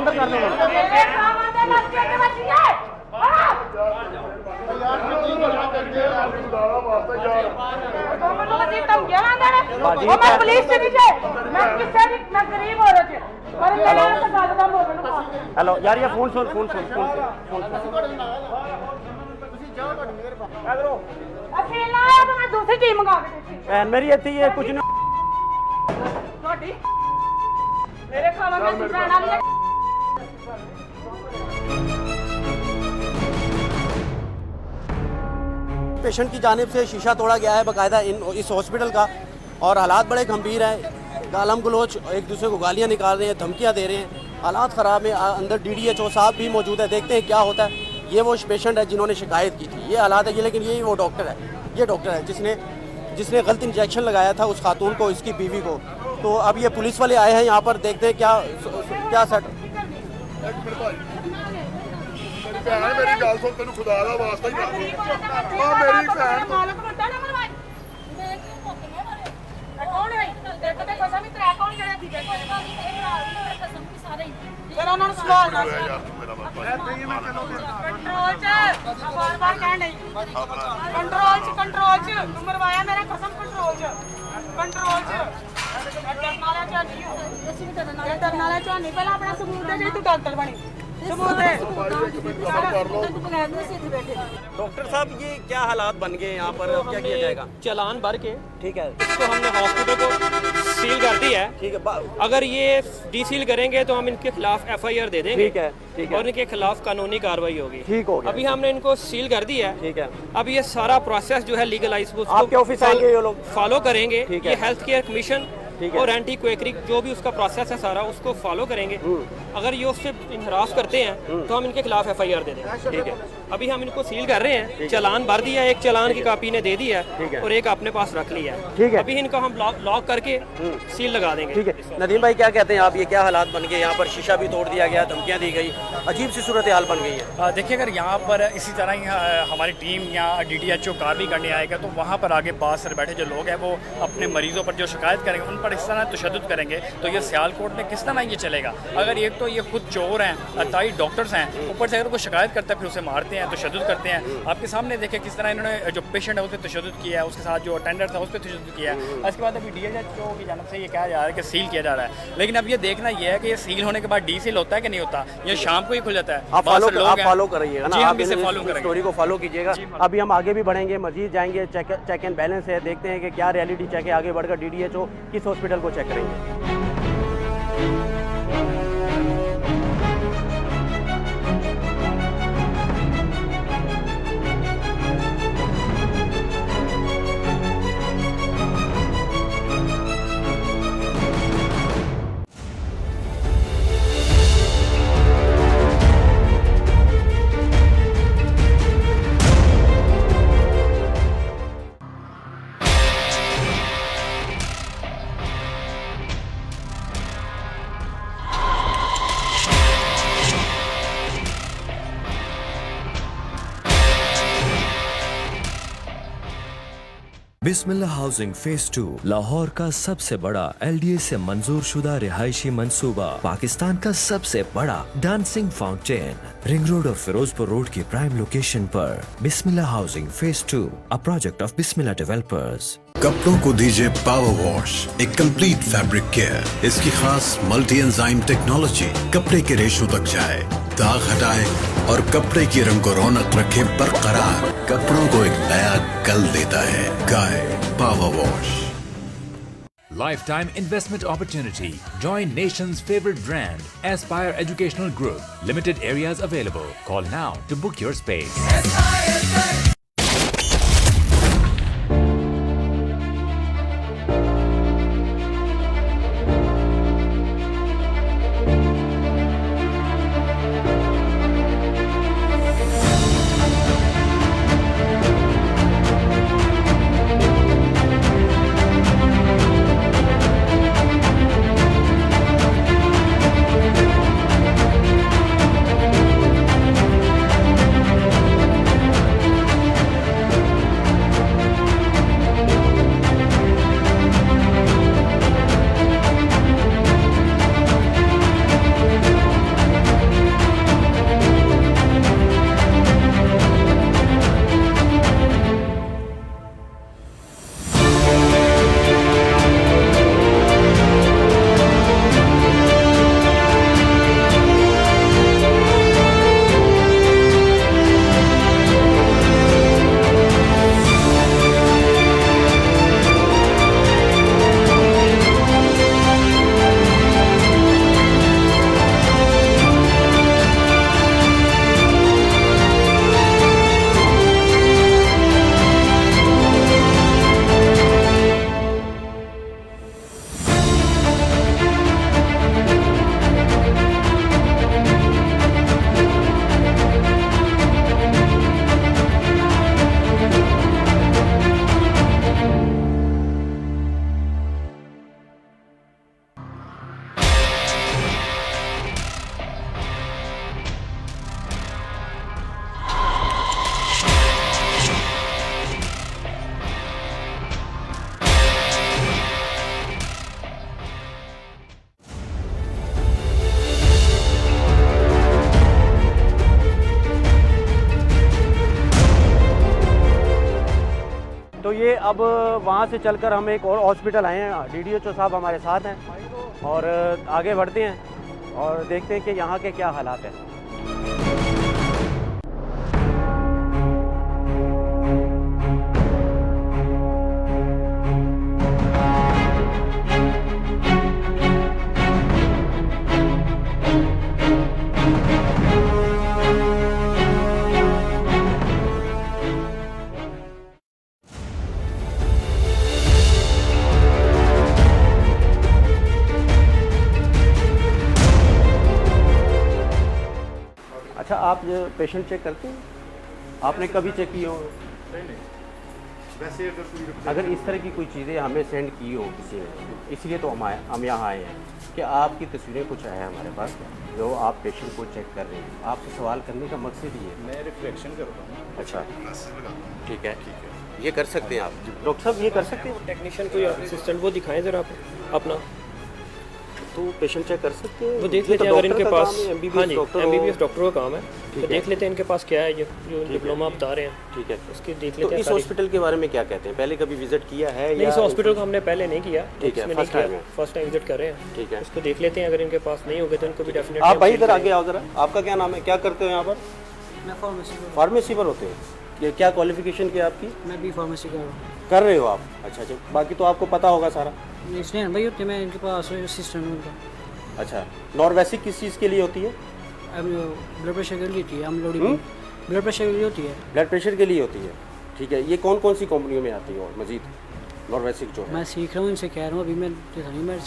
हेलो यार, ये फोन सुन दूसरी टीम मंगा बहन मेरी इतनी है कुछ नहीं, मेरे खाना में सुनाना नहीं है। पेशेंट की जानिब से शीशा तोड़ा गया है बाकायदा इस हॉस्पिटल का, और हालात बड़े गंभीर हैं। गालम गलोच, एक दूसरे को गालियां निकाल रहे हैं, धमकियां दे रहे हैं, हालात ख़राब है। अंदर DDHO साहब भी मौजूद है, देखते हैं क्या होता है। ये वो पेशेंट है जिन्होंने शिकायत की थी, ये हालात है ये, लेकिन यही वो डॉक्टर है, ये डॉक्टर है जिसने गलत इंजेक्शन लगाया था उस खातून को, इसकी बीवी को। तो अब ये पुलिस वाले आए हैं यहाँ पर, देखते हैं क्या सेट। मेरी गल सुन, तेन खुदा दा वास्ता ही मेरी डॉक्टर साहब ये क्या हालात बन गए यहाँ पर, क्या किया जाएगा? चालान भर के, ठीक है, इसको हमने हॉस्पिटल को सील कर दिया है, ठीक है। अगर ये डीसील करेंगे तो हम इनके खिलाफ FIR दे देंगे, ठीक है, और इनके खिलाफ कानूनी कार्रवाई होगी। ठीक हो गया। अभी हमने इनको सील कर दिया है, ठीक है। अब ये सारा प्रोसेस जो है लीगलाइज आपके ऑफिस आएंगे ये लोग, फॉलो करेंगे। ठीक ये है। हेल्थ केयर कमीशन और एंटी क्वेकरी जो भी उसका प्रोसेस है सारा, उसको फॉलो करेंगे। अगर ये उससे इनहरास करते हैं तो हम इनके खिलाफ FIR दे देंगे, ठीक है। अभी हम इनको सील कर रहे हैं, चालान भर दिया, एक चालान की कॉपी ने दे दिया है और एक अपने पास रख लिया है, ठीक है। अभी इनको हम लॉक करके सील लगा देंगे, ठीक है। नदीम भाई क्या कहते हैं आप, ये क्या हालात बन गए यहाँ पर? शीशा भी तोड़ दिया गया, धमकियाँ दी गई, अजीब सी सूरत हाल बन गई है। देखिए, अगर यहाँ पर इसी तरह ही हमारी टीम या DDHO कार्रवाई करने आएगा तो वहाँ पर आगे पास से बैठे जो लोग हैं वो अपने मरीजों पर जो शिकायत करेंगे उन पर इस तरह तशद्दुद करेंगे, तो ये सियालकोट में किस तरह ये चलेगा? अगर एक तो ये खुद चोर हैं, अताई डॉक्टर्स हैं, ऊपर से अगर कोई शिकायत करता है फिर उसे मारते हैं, तशद्दुद करते हैं। आपके सामने देखें किस तरह इन्होंने जो पेशेंट है उस पर तशद्दुद किया है, उसके साथ जो अटेंडर था उस पर तशद्दुद किया है। उसके बाद अभी DDHO की जानब से ये कहा जा रहा है कि सील किया जा रहा है, लेकिन अब ये देखना ये है कि ये सील होने के बाद डीसील होता है कि नहीं होता, ये शाम को ही खुल जाता है। आप फॉलो करिएगा ना, आप इसे फॉलो करेंगे, स्टोरी को फॉलो कीजिएगा। अभी हम आगे भी बढ़ेंगे, मजीद जाएंगे, चेक एंड बैलेंस है, देखते हैं कि क्या रियलिटी चेक है, आगे बढ़कर DDHO किस हॉस्पिटल को चेक करेंगे। बिस्मिल्लाह हाउसिंग फेज 2 लाहौर का सबसे बड़ा LDA से मंजूर शुदा रिहायशी मंसूबा, पाकिस्तान का सबसे बड़ा डांसिंग फाउंटेन, रिंग रोड और फिरोजपुर रोड की प्राइम लोकेशन पर। Bismillah housing phase 2, a project of Bismillah developers. कपड़ों को दीजिए पावर वॉश, एक कंप्लीट फैब्रिक केयर। इसकी खास मल्टी एंजाइम टेक्नोलॉजी कपड़े के रेशों तक जाए, दाग हटाए और कपड़े की रंग को रौनक रखे बरकरार। कपड़ों को एक नया कल देता है। गाय power wash. Lifetime investment opportunity. Join nation's favorite brand, Aspire Educational Group. Limited areas available. Call now to book your space. तो ये अब वहाँ से चलकर हम एक और हॉस्पिटल आए हैं। DDO साहब हमारे साथ हैं और आगे बढ़ते हैं और देखते हैं कि यहाँ के क्या हालात हैं। अच्छा, आप पेशेंट चेक करते हैं? आपने कभी चेक किए हो? नहीं। वैसे अगर इस तरह की कोई चीज़ें हमें सेंड की हो किसी ने, इसलिए तो हम यहाँ आए हैं कि आपकी तस्वीरें कुछ है हमारे पास जो आप पेशेंट को चेक कर रहे हैं। आपसे सवाल करने का मकसद ये है। मैं रिफ्लेक्शन करता हूँ। अच्छा, ठीक है, ये कर सकते हैं आप? डॉक्टर साहब ये कर सकते हैं? टेक्नीशियन कोई असिस्टेंट वो दिखाएं ज़रा आप अपना, तो पेशेंट चेक कर सकते हैं? वो देख लेते हैं अगर इनके पास। हाँ जी, MBBS डॉक्टरों का काम है, तो देख लेते हैं इनके पास क्या है जो डिप्लोमा बता रहे हैं। ठीक है, उसके देख तो लेते हैं। इस हॉस्पिटल के बारे में क्या कहते हैं? पहले कभी विजिट किया है? नहीं, इस हॉस्पिटल को हमने पहले नहीं किया। ठीक है, फर्स्ट टाइम विजिट कर रहे हैं। ठीक है, उसको देख लेते हैं, अगर इनके पास नहीं होगा तो इनको भी डेफिनेटली। आप भाई इधर आगे आओ जरा। आपका क्या नाम है, क्या करते हो यहाँ पर? मैं फार्मेसी पर होते हो? ये क्या क्वालिफिकेशन की आपकी? मैं भी फार्मेसी कर रहा हूँ। कर रहे हो आप? अच्छा, बाकी तो आपको पता होगा सारा। इसलिए भाई होते मैं इनके पास असिस्टेंट उनका। अच्छा, नॉर्वेसिक किस चीज़ के लिए होती है? ब्लड प्रेशर के लिए होती है। ब्लड प्रेशर के लिए होती है। ब्लड प्रेशर के लिए होती है। ठीक है, ये कौन कौन सी कंपनियों में आती है? और मजीद नॉर्वेसिक जो है मैं सीख रहा हूँ, इनसे कह रहा हूँ अभी मैं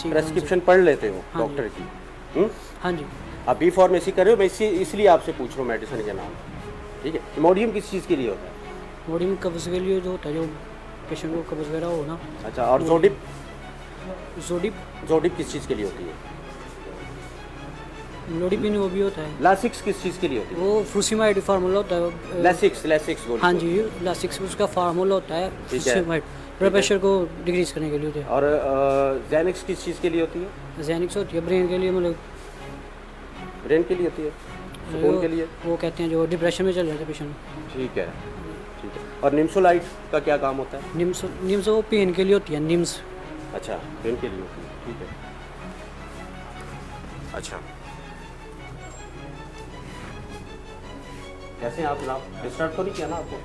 प्रेस्क्रिप्शन पढ़ लेते हो डॉक्टर की? हाँ जी। आप बी फार्मेसी कर रहे हो, मैं इसलिए आपसे पूछ रहा हूँ मेडिसिन के नाम। ठीक है, इमोडियम किस चीज़ के लिए होता है? इमोडियम कब्ज़ के लिए जो होता है, जो पेशेंट को कब्ज़ वगैरह हो ना। अच्छा, और जोडिप? जोडिप जोडिप किस चीज़ के लिए होती है? लोडी पिन वो भी होता है। लासिक्स किस चीज़ के लिए होती है? वो फ्रूसिमाइड फार्मूला होता है। लासिक्स बोलते हाँ जी, लासिक्स उसका फार्मूला होता है। फ्रूसिमाइड ब्लड प्रेशर को डिक्रीज करने के लिए होता है। और जेनिक्स किस चीज़ के लिए होती है? जेनिक्स होती है ब्रेन के लिए, मतलब ब्रेन के लिए होती है, सुकून के लिए। वो कहते हैं जो डिप्रेशन में चल जाते हैं पेशेंट। ठीक है, ठीक है। और निम्सोलाइट का क्या काम होता है? निम्स वो पेन के लिए होती है, निम्स। अच्छा, पेन के लिए होती है, ठीक है। अच्छा, कैसे आप जनाब डिस्टर्ब तो नहीं किया ना आपको?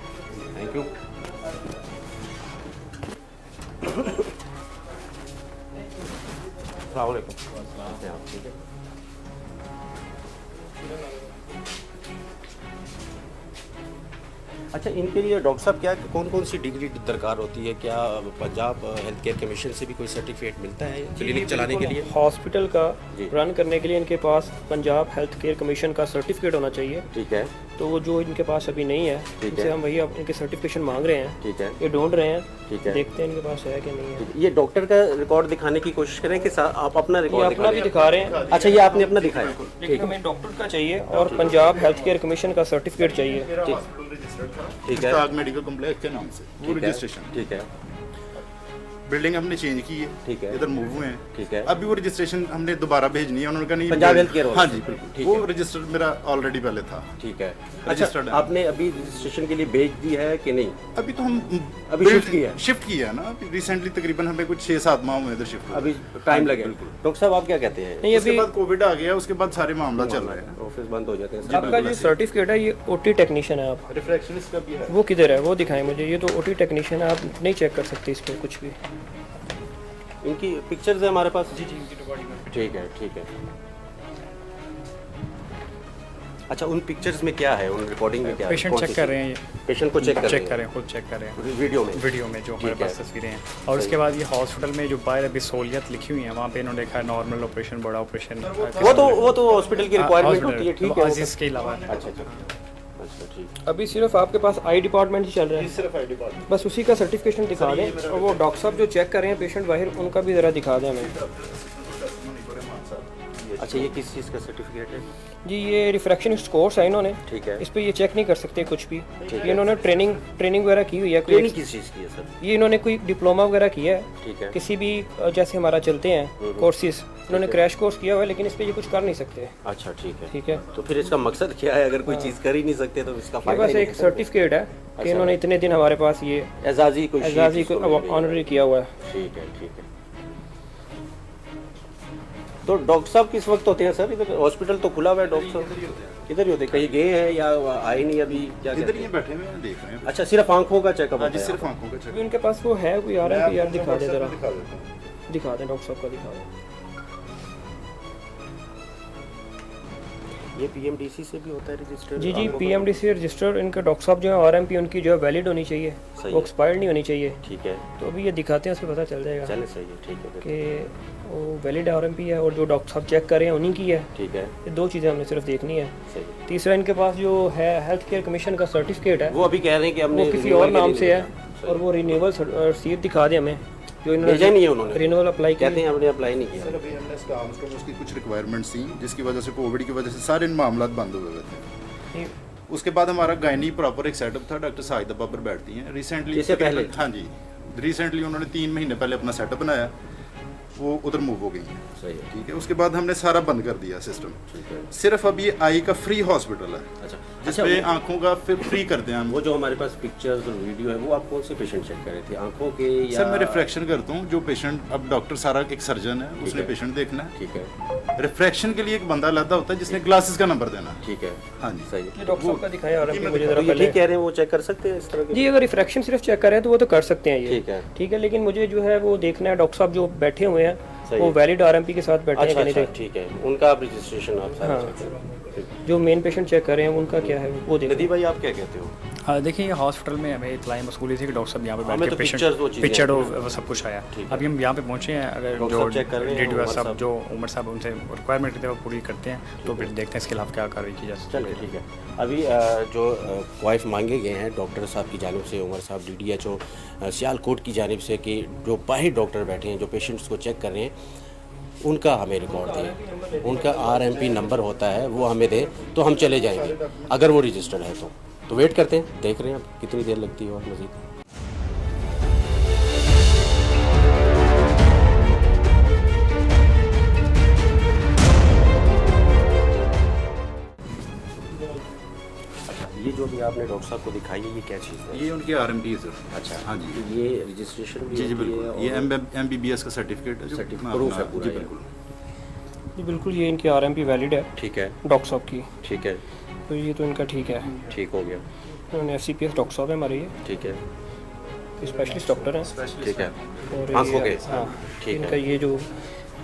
Thank you. अस्सलाम वालेकुम। कैसे आप? ठीक है। अच्छा, इनके लिए डॉक्टर साहब क्या कौन कौन सी डिग्री दरकार होती है? क्या पंजाब हेल्थ केयर कमीशन से भी कोई सर्टिफिकेट मिलता है क्लिनिक चलाने के लिए? हॉस्पिटल का रन करने के लिए इनके पास पंजाब हेल्थ केयर कमीशन का सर्टिफिकेट होना चाहिए। ठीक है। तो वो जो इनके पास अभी नहीं है, इनसे हम वही इनके सर्टिफिकेशन मांग रहे हैं। ठीक है। ये ढूंढ रहे हैं। ठीक है। देखते हैं इनके पास है कि नहीं है। ये डॉक्टर का रिकॉर्ड दिखाने की कोशिश करें कि आप अपना रिकॉर्ड अपना भी दिखा रहे हैं। अच्छा, ये आपने अपना दिखाया। लेकिन हमें डॉक्टर का चाहिए और पंजाब हेल्थ केयर कमीशन का सर्टिफिकेट चाहिए। ठीक है। मेडिकल कॉम्प्लेक्स के नाम से वो रजिस्ट्रेशन। ठीक है। बिल्डिंग हमने चेंज की है। ठीक है। इधर मूव हुए हैं। ठीक है। अभी वो रजिस्ट्रेशन हमने दोबारा भेजनी है। उन्होंने कहा नहीं, पंजाब हेल्थ केयर। हाँ जी बिल्कुल, वो रजिस्टर्ड मेरा ऑलरेडी पहले था। ठीक है। अच्छा, आपने अभी रजिस्ट्रेशन के लिए भेज दी है कि नहीं? अभी तो हम अभी शिफ्ट किया है ना, रिसेंटली तकरीबन हमें कुछ 6-7 माह हुए इधर शिफ्ट। अभी टाइम लगे। डॉक्टर साहब आप क्या कहते हैं? नहीं, उसके बाद कोविड आ गया, उसके बाद सारे मामला चल रहे हैं, ऑफिस बंद हो जाते हैं। आपका जो सर्टिफिकेट है ये ओटी टेक्नीशियन है। आप रिफ्रैक्शनिस्ट का भी है। वो किधर है? वो दिखाएं मुझे। ये तो ओटी टेक्नीशियन है, आप नहीं चेक कर सकते इस पर कुछ भी। इनकी पिक्चर्स है हमारे पास। जी, इनकी रिकॉर्डिंग है। ठीक है, ठीक है। अच्छा, उन पिक्चर्स में क्या है, उन रिकॉर्डिंग में क्या है? पेशेंट चेक कर रहे हैं, ये पेशेंट को चेक कर रहे हैं, खुद चेक कर रहे हैं वीडियो में जो हमारे पास तस्वीरें हैं। और उसके बाद ये हॉस्पिटल में जो बाहर अभी सहूलियत लिखी हुई है, वहाँ पे इन्होंने देखा है नॉर्मल ऑपरेशन, बड़ा ऑपरेशन। वो तो हॉस्पिटल की रिक्वायरमेंट होती है। ठीक है, इसके अलावा। अच्छा, ठीक। अभी सिर्फ आपके पास आई डिपार्टमेंट ही चल रहा है? सिर्फ आई डिपार्टमेंट। बस उसी का सर्टिफिकेशन दिखा दें। और वो डॉक्टर साहब जो चेक कर रहे हैं पेशेंट बाहर, उनका भी ज़रा दिखा दें हमें। अच्छा, ये किस चीज़ का सर्टिफिकेट है? जी, ये रिफ्रैक्शनिस्ट कोर्स है इन्होंने। ठीक है। इस पे ये चेक नहीं कर सकते कुछ भी। ये इन्होंने ट्रेनिंग वगैरह की हुई है। ट्रेनिंग किस चीज़ की है सर? ये इन्होंने कोई डिप्लोमा वगैरह किया है। ठीक है। किसी भी जैसे हमारा चलते हैं कोर्सेज, इन्होंने क्रैश कोर्स किया हुआ है, लेकिन इस पे ये कुछ कर नहीं सकते। अच्छा, ठीक है। ठीक है। तो फिर इसका मकसद क्या है? अगर कोई चीज़ कर ही नहीं सकते तो इसका फायदा बस एक सर्टिफिकेट है कि इन्होंने इतने दिन हमारे पास ये एजाजी को ऑनरी किया हुआ है। ठीक है, ठीक है। तो डॉक्टर साहब किस वक्त होते हैं सर इधर? हॉस्पिटल तो खुला हुआ है, डॉक्टर साहब इधर ही होते हैं? कहीं गए हैं या आए नहीं अभी? क्या इधर ही बैठे हुए हैं, देख रहे हैं। अच्छा, सिर्फ आंखों का चेकअप? हाँ जी, सिर्फ आंखों का चेकअप। उनके पास वो है कोई आ रहा है कि यार दिखा दे जरा, दिखा दें डॉक्टर साहब का, दिखा दें। ये पीएमडीसी से भी होता है रजिस्टर? जी, पीएमडीसी रजिस्टर। इनके डॉक्टर साहब जो है आरएमपी उनकी जो है वैलिड होनी चाहिए, वो एक्सपायर्ड नहीं होनी चाहिए। ठीक है। तो अभी ये दिखाते हैं, उससे पता चल जाएगा। चले, सही है, ठीक है कि वो वैलिड आरएमपी है और जो डॉक्टर साहब चेक कर रहे हैं उन्हीं की है। ठीक है। ये दो चीज़ें हमने सिर्फ देखनी है। सही। तीसरा, इनके पास जो है हेल्थ केयर कमीशन का सर्टिफिकेट है, वो अभी कह रहे हैं कि हमने किसी और नाम से है, और वो रिन्यूअल रसीद दिखा दें हमें, जो भेजा नहीं है उन्होंने। रिन्यूअल अप्लाई कहते हैं हमने अप्लाई नहीं किया। सर, अभी हमने स्टाफ को उसकी कुछ रिक्वायरमेंट्स थी, जिसकी वजह से कोविड की वजह से सारे मामला बंद हुए थे। उसके बाद हमारा गायनी प्रॉपर एक सेटअप था, डॉक्टर साहिदा बाबर बैठती हैं रिसेंटली। इससे पहले? हाँ जी, रिसेंटली उन्होंने 3 महीने पहले अपना सेटअप बनाया, वो उधर मूव हो गई है। सही है। ठीक है। उसके बाद हमने सारा बंद कर दिया सिस्टम। सिर्फ अब ये आई का फ्री हॉस्पिटल है। अच्छा, जिसपे आंखों का फिर फ्री करते हैं हम। वो जो हमारे पास पिक्चर्स और वीडियो है, वो आप कौन से पेशेंट चेक कर रहे थे? आंखों के या? सर, मैं रिफ्रैक्शन करता हूँ। जो पेशेंट, अब डॉक्टर सारा एक सर्जन है, उसने पेशेंट देखना है। ठीक है। रिफ्रैक्शन के लिए एक बंदा अलग होता है जिसने ग्लासेस का नंबर देना। ठीक है। हाँ जी, सही है। डॉक्टर साहब का दिखाया आरएमपी मुझे जरा पहले। कह रहे हैं वो चेक कर सकते हैं इस तरह के? जी, अगर रिफ्रैक्शन सिर्फ चेक कर रहे हैं तो वो तो कर सकते हैं ये। ठीक है। ठीक है, लेकिन मुझे जो है वो देखना है डॉक्टर साहब जो बैठे हुए हैं वो वैलिड आरएमपी के साथ बैठे हैं कि नहीं। ठीक है, उनका आप रजिस्ट्रेशन आप सारा चेक करें। जो मेन पेशेंट चेक कर रहे हैं उनका क्या है वो देखिए। नदी भाई, आप क्या कहते हो? हाँ, देखिए, हॉस्पिटल में हमें इतलाई मसूली थी कि डॉक्टर साहब यहाँ पे बैठ के पेशेंट पिक्चर वो सब कुछ आया। अभी हम यहाँ पे पहुँचे हैं, अगर जो डीडीओ साहब, जो उमर साहब, उनसे रिक्वायरमेंट करते हैं वो पूरी करते हैं, तो फिर देखते हैं इसके खिलाफ क्या कार्रवाई की जा सकती है। चलिए, ठीक है। अभी जो क्वाइफ मांगे गए हैं डॉक्टर साहब की जानिब से, उमर साहब DDHO सियालकोट की जानिब से, कि जो बाहर डॉक्टर बैठे हैं जो पेशेंट्स को चेक कर रहे हैं, उनका हमें रिकॉर्ड दें, उनका RMP नंबर होता है वो हमें दें तो हम चले जाएंगे, अगर वो रजिस्टर्ड है तो वेट करते हैं, देख रहे हैं अब कितनी देर लगती है और मज़ीद। ये जो भी आपने डॉक्टर साहब को दिखाई है, ये क्या चीज़ है? ये उनके RMP है सर। अच्छा, हाँ जी। ये रजिस्ट्रेशन भी जी जी होती है बिल्कुल, ये MBBS का सर्टिफिकेट है, प्रूफ है पूरा। जी बिल्कुल जी बिल्कुल, ये इनकी RMP वैलिड है। ठीक है डॉक्टर साहब की। ठीक है, तो ये तो इनका ठीक है, ठीक हो गया। उन्होंने FCPS डॉक्टर साहब है हमारे, ये ठीक है, स्पेशलिस्ट डॉक्टर हैं। ठीक है, और आँखों के, हाँ, ठीक इनका है, ये जो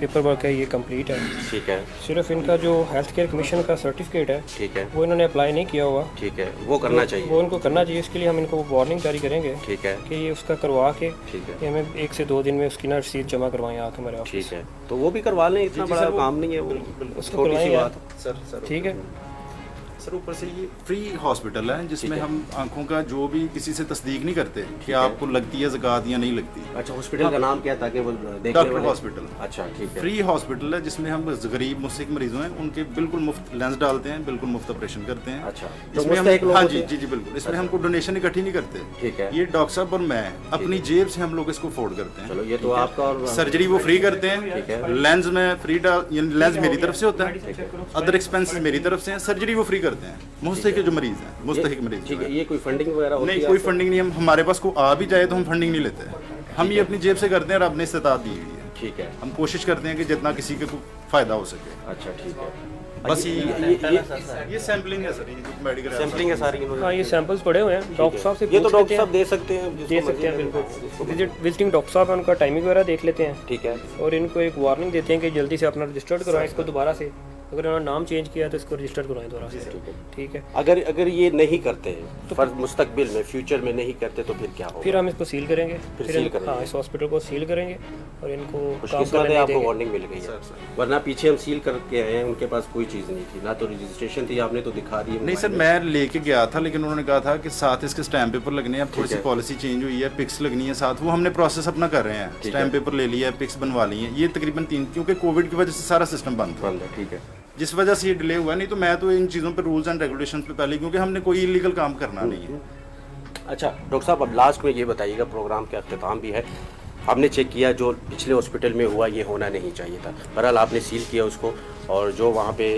पेपर वर्क है ये कंप्लीट है। ठीक है, सिर्फ इनका जो हेल्थ केयर कमीशन का सर्टिफिकेट है, ठीक है, वो इन्होंने अप्लाई नहीं किया हुआ। ठीक है, वो करना चाहिए, वो इनको करना चाहिए। इसके लिए हम इनको वार्निंग जारी करेंगे, ठीक है, कि ये उसका करवा के, ठीक है, कि हमें 1 से 2 दिन में उसकी ना रसीद जमा करवाएं आके हमारे ऑफिस। ठीक है, तो वो भी करवा लें, इतना बड़ा काम नहीं है वो, उसको छोटी सी करवाएंगे बात। सर ठीक है सर। ऊपर से ये फ्री हॉस्पिटल है जिसमें हम आंखों का जो भी किसी से तस्दीक नहीं करते कि आपको लगती है ज़कात या नहीं लगती। अच्छा, हॉस्पिटल का नाम क्या, ताकि वो देखने डॉक्टर वाले? हॉस्पिटल। अच्छा, ठीक है, फ्री हॉस्पिटल है जिसमें हम गरीब मुस्तहिक मरीजों हैं उनके बिल्कुल मुफ्त लेंस डालते हैं, बिल्कुल मुफ्त ऑपरेशन करते हैं। अच्छा, इसमें हम, हाँ जी जी जी बिल्कुल, इसमें हमको डोनेशन इकट्ठी नहीं करते। ठीक है, ये डॉक्टर साहब और मैं अपनी जेब से हम लोग इसको अफोर्ड करते हैं। चलो, ये तो आपका। और सर्जरी वो फ्री करते हैं, लेंस में फ्री डाल, लेंस मेरी तरफ से होता है, अदर एक्सपेंसेस मेरी तरफ से हैं, सर्जरी वो फ्री करते हैं मुस्तहिक के जो मरीज हैं, मुस्तहिक मरीज। ठीक है, ये कोई फंडिंग वगैरह होती है? नहीं, कोई फंडिंग नहीं, हम हमारे पास को आ भी जाए तो हम फंडिंग नहीं लेते, हम ये अपनी जेब से करते हैं और अपने इस्तात दी हुई है। ठीक है, हम कोशिश करते हैं कि जितना किसी को फायदा हो सके। अच्छा, ठीक है, बस ये सैम्पलिंग है सर, ये मेडिकल सैम्पलिंग है सारी। हाँ, ये सैंपल्स पड़े हुए हैं डॉक्टर साहब से। ये तो डॉक्टर साहब दे सकते हैं, बिल्कुल। विजिटिंग डॉक्टर साहब है, उनका टाइमिंग वगैरह देख लेते हैं। ठीक है, और इनको एक वार्निंग देते हैं कि जल्दी से अपना रजिस्टर्ड करवाएं इसको दोबारा से। अगर उन्होंने नाम चेंज किया तो इसको रजिस्टर करवाएं दोबारा से। ठीक है, अगर ये नहीं करते तो फिर मुस्तकबिल में, फ्यूचर में नहीं करते तो फिर क्या होगा? फिर हम इसको सील करेंगे, हाँ, इस हॉस्पिटल को सील करेंगे और इनको काम करने नहीं आपको वार्निंग मिल गई है, वरना पीछे हम सील करके आए हैं, उनके पास कोई चीज़ नहीं थी, ना तो रजिस्ट्रेशन थी, आपने तो दिखा दी। नहीं सर, मैं लेके गया था, लेकिन उन्होंने कहा था कि साथ इसके स्टैम्प पेपर लगने हैं, अब थोड़ी सी पॉलिसी चेंज हुई है, पिक्स लगनी है साथ, वो हमने प्रोसेस अपना कर रहे हैं, स्टैम्प पेपर ले लिया है, पिक्स बनवा ली है, ये तकरीबन 3, क्योंकि कोविड की वजह से सारा सिस्टम बंद है। ठीक है, जिस वजह से ये डिले हुआ, नहीं तो मैं तो इन चीज़ों पर रूल्स एंड रेगुलेशंस पे पहले, क्योंकि हमने कोई इलीगल काम करना नहीं है। अच्छा डॉक्टर साहब, अब लास्ट में ये बताइएगा, प्रोग्राम का अख्तिताम भी है, हमने चेक किया जो पिछले हॉस्पिटल में हुआ ये होना नहीं चाहिए था, बहरहाल आपने सील किया उसको, और जो वहाँ पे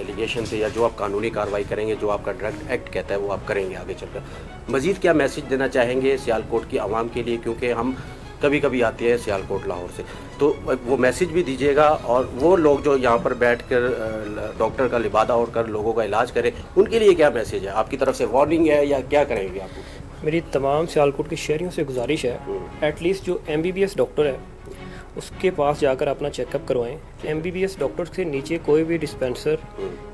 एलिगेशन थे या जो आप कानूनी कार्रवाई करेंगे, जो आपका ड्रग एक्ट कहता है वो आप करेंगे आगे चलकर। मज़ीद क्या मैसेज देना चाहेंगे सियालकोट की आवाम के लिए, क्योंकि हम कभी कभी आते हैं सियालकोट लाहौर से, तो वो मैसेज भी दीजिएगा, और वो लोग जो यहाँ पर बैठकर डॉक्टर का लिबादा और कर लोगों का इलाज करें, उनके लिए क्या मैसेज है आपकी तरफ से, वार्निंग है या क्या करेंगे आप? मेरी तमाम सियालकोट के शहरियों से गुजारिश है, एटलीस्ट जो MBBS डॉक्टर है उसके पास जाकर अपना चेकअप करवाएं। MBBS डॉक्टर से नीचे कोई भी डिस्पेंसर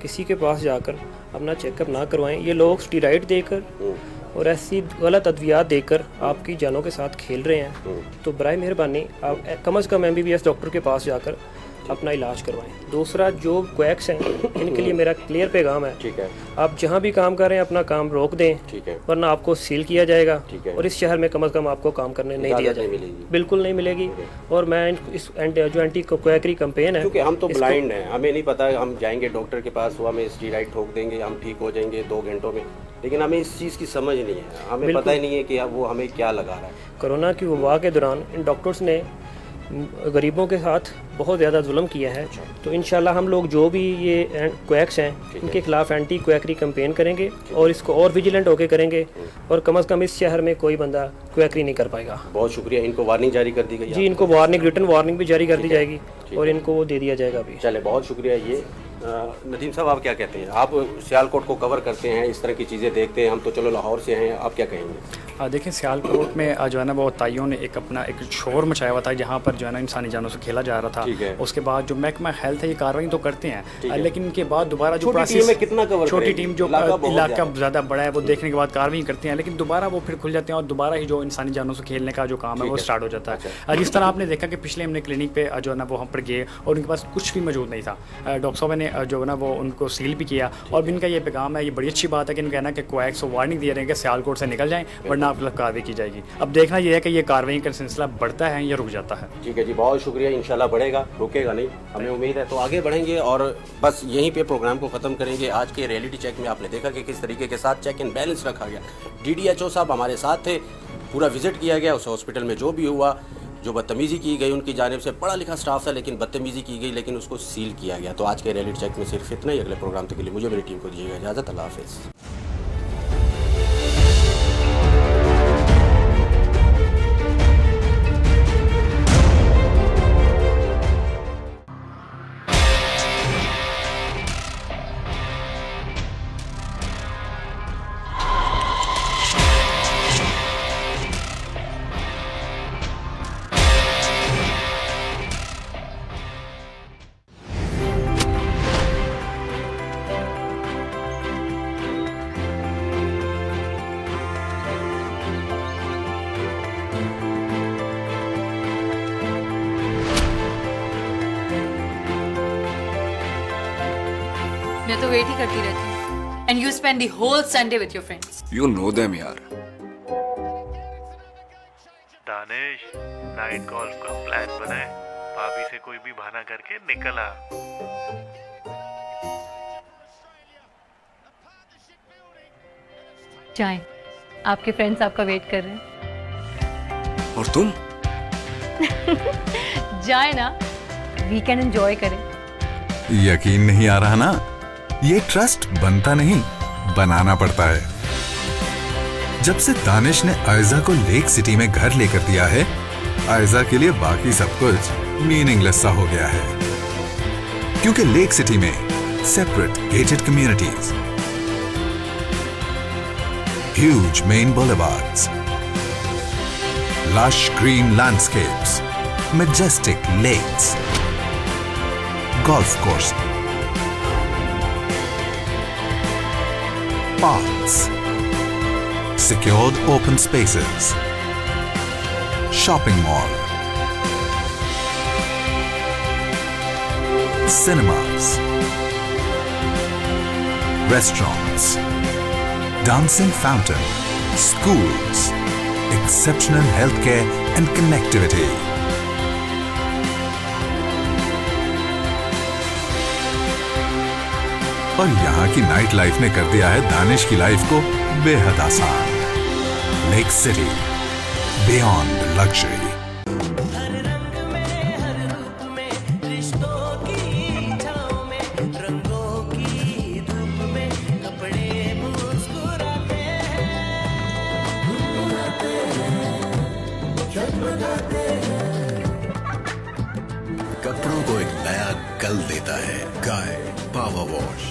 किसी के पास जाकर अपना चेकअप ना करवाएं। ये लोग स्टीराइड देकर और ऐसी गलत अद्वियात देकर आपकी जानों के साथ खेल रहे हैं, तो बराए मेहरबानी आप कम से कम MBBS डॉक्टर के पास जाकर अपना इलाज करवाएं। दूसरा, जो क्वैक्स हैं इनके लिए मेरा क्लियर पैगाम है, ठीक है, आप जहां भी काम कर रहे हैं अपना काम रोक दें, ठीक है, वरना आपको सील किया जाएगा, ठीक है, और इस शहर में कम से कम आपको काम करने नहीं दिया जाएगा, बिल्कुल नहीं मिलेगी। और मैं इस जो एंटी क्वैकरी कैंपेन है, क्योंकि हम तो ब्लाइंड हैं, हमें नहीं पता, हम जाएंगे डॉक्टर के पास, वो हमें स्टीराइड ठोक देंगे, हम ठीक हो जाएंगे 2 घंटों में, लेकिन हमें इस चीज़ की समझ नहीं है, हमें पता ही नहीं है कि वो हमें क्या लगा रहा है। कोरोना की वबा के दौरान इन डॉक्टर्स ने गरीबों के साथ बहुत ज़्यादा जुल्म किया है, तो इंशाल्लाह हम लोग जो भी ये क्वैक्स हैं इनके खिलाफ एंटी क्वैकरी कैंपेन करेंगे और इसको और विजिलेंट होकर करेंगे, और कम से कम इस शहर में कोई बंदा क्वैकरी नहीं कर पाएगा। बहुत शुक्रिया, इनको वार्निंग जारी कर दी गई जी, इनको वार्निंग, रिटन वार्निंग भी जारी कर दी जाएगी और इनको वो दे दिया जाएगा अभी। चले, बहुत शुक्रिया। ये नदीम साहब, आप क्या कहते हैं? आप सियालकोट को कवर करते हैं, इस तरह की चीज़ें देखते हैं, हम तो चलो लाहौर से हैं, आप क्या कहेंगे? देखिए, सियालकोट में जो है ना वो ताइयों ने एक अपना एक शोर मचाया हुआ था, जहाँ पर जो है ना इंसानी जानों से खेला जा रहा था। उसके बाद जो महकमा हेल्थ है ये कार्रवाई तो करते हैं, लेकिन इनके बाद दोबारा जो प्रोसेस, कितना कवर, छोटी टीम जो इलाका ज़्यादा बड़ा है वो देखने के बाद कार्रवाई करते हैं, लेकिन दोबारा वो फिर खुल जाते हैं और दोबारा ही जो इंसानी जानों से खेलने का जो काम है वो स्टार्ट हो जाता है। जिस तरह आपने देखा कि पिछले हमने क्लिनिक पे जो है ना वो हम पर गए और उनके पास कुछ भी मौजूद नहीं था, डॉक्टर साहब ने जो है ना वो उनको सील भी किया, और इनका ये पैगाम है, ये बड़ी अच्छी बात है कि इनका कहना कि क्वैक्स वार्निंग दे रहे हैं कि सियालकोट से निकल जाएं, वरना आप लोग कार्रवाई की जाएगी। अब देखना ये है कि ये कार्रवाई का सिलसिला बढ़ता है या रुक जाता है। ठीक है जी, बहुत शुक्रिया, इंशाल्लाह बढ़ेगा। रहेगा, रुकेगा नहीं, हमें उम्मीद है। तो आगे बढ़ेंगे और बस यहीं पे प्रोग्राम को ख़त्म करेंगे। आज के रियलिटी चेक में आपने देखा कि किस तरीके के साथ चेक एंड बैलेंस रखा गया। DDHO साहब हमारे साथ थे, पूरा विजिट किया गया उस हॉस्पिटल में। जो भी हुआ, जो बदतमीज़ी की गई उनकी जानिब से, पढ़ा लिखा स्टाफ था लेकिन बदतमीज़ी की गई, लेकिन उसको सील किया गया। तो आज के रियलिटी चेक में सिर्फ इतना ही। अगले प्रोग्राम तक के लिए मुझे मेरी टीम को दीजिएगा इजाज़त। अल्लाह हाफिज़। मैं तो वेट ही करती रहती हूँ and you spend the whole Sunday with your friends. You know them यार। दानिश, नाइट गोल्फ का प्लान बनाए, भाभी से कोई भी बहाना करके निकल आ। जाएं, आपके फ्रेंड्स आपका वेट कर रहे हैं। और तुम? जाए ना, वीकेंड एंजॉय करें। यकीन नहीं आ रहा ना? ये ट्रस्ट बनता नहीं, बनाना पड़ता है। जब से दानिश ने आयजा को लेक सिटी में घर लेकर दिया है, आयजा के लिए बाकी सब कुछ मीनिंगलेस सा हो गया है। क्योंकि लेक सिटी में separate gated communities, huge main boulevards, lush green landscapes, majestic lakes, golf course, parks, secured open spaces, shopping mall, cinemas, restaurants, dancing fountain, schools, exceptional healthcare and connectivity. और यहाँ की night life ने कर दिया है दानिश की life को बेहद आसान। Lake city, beyond luxury. कपड़ों को एक नया कल देता है गाय power wash.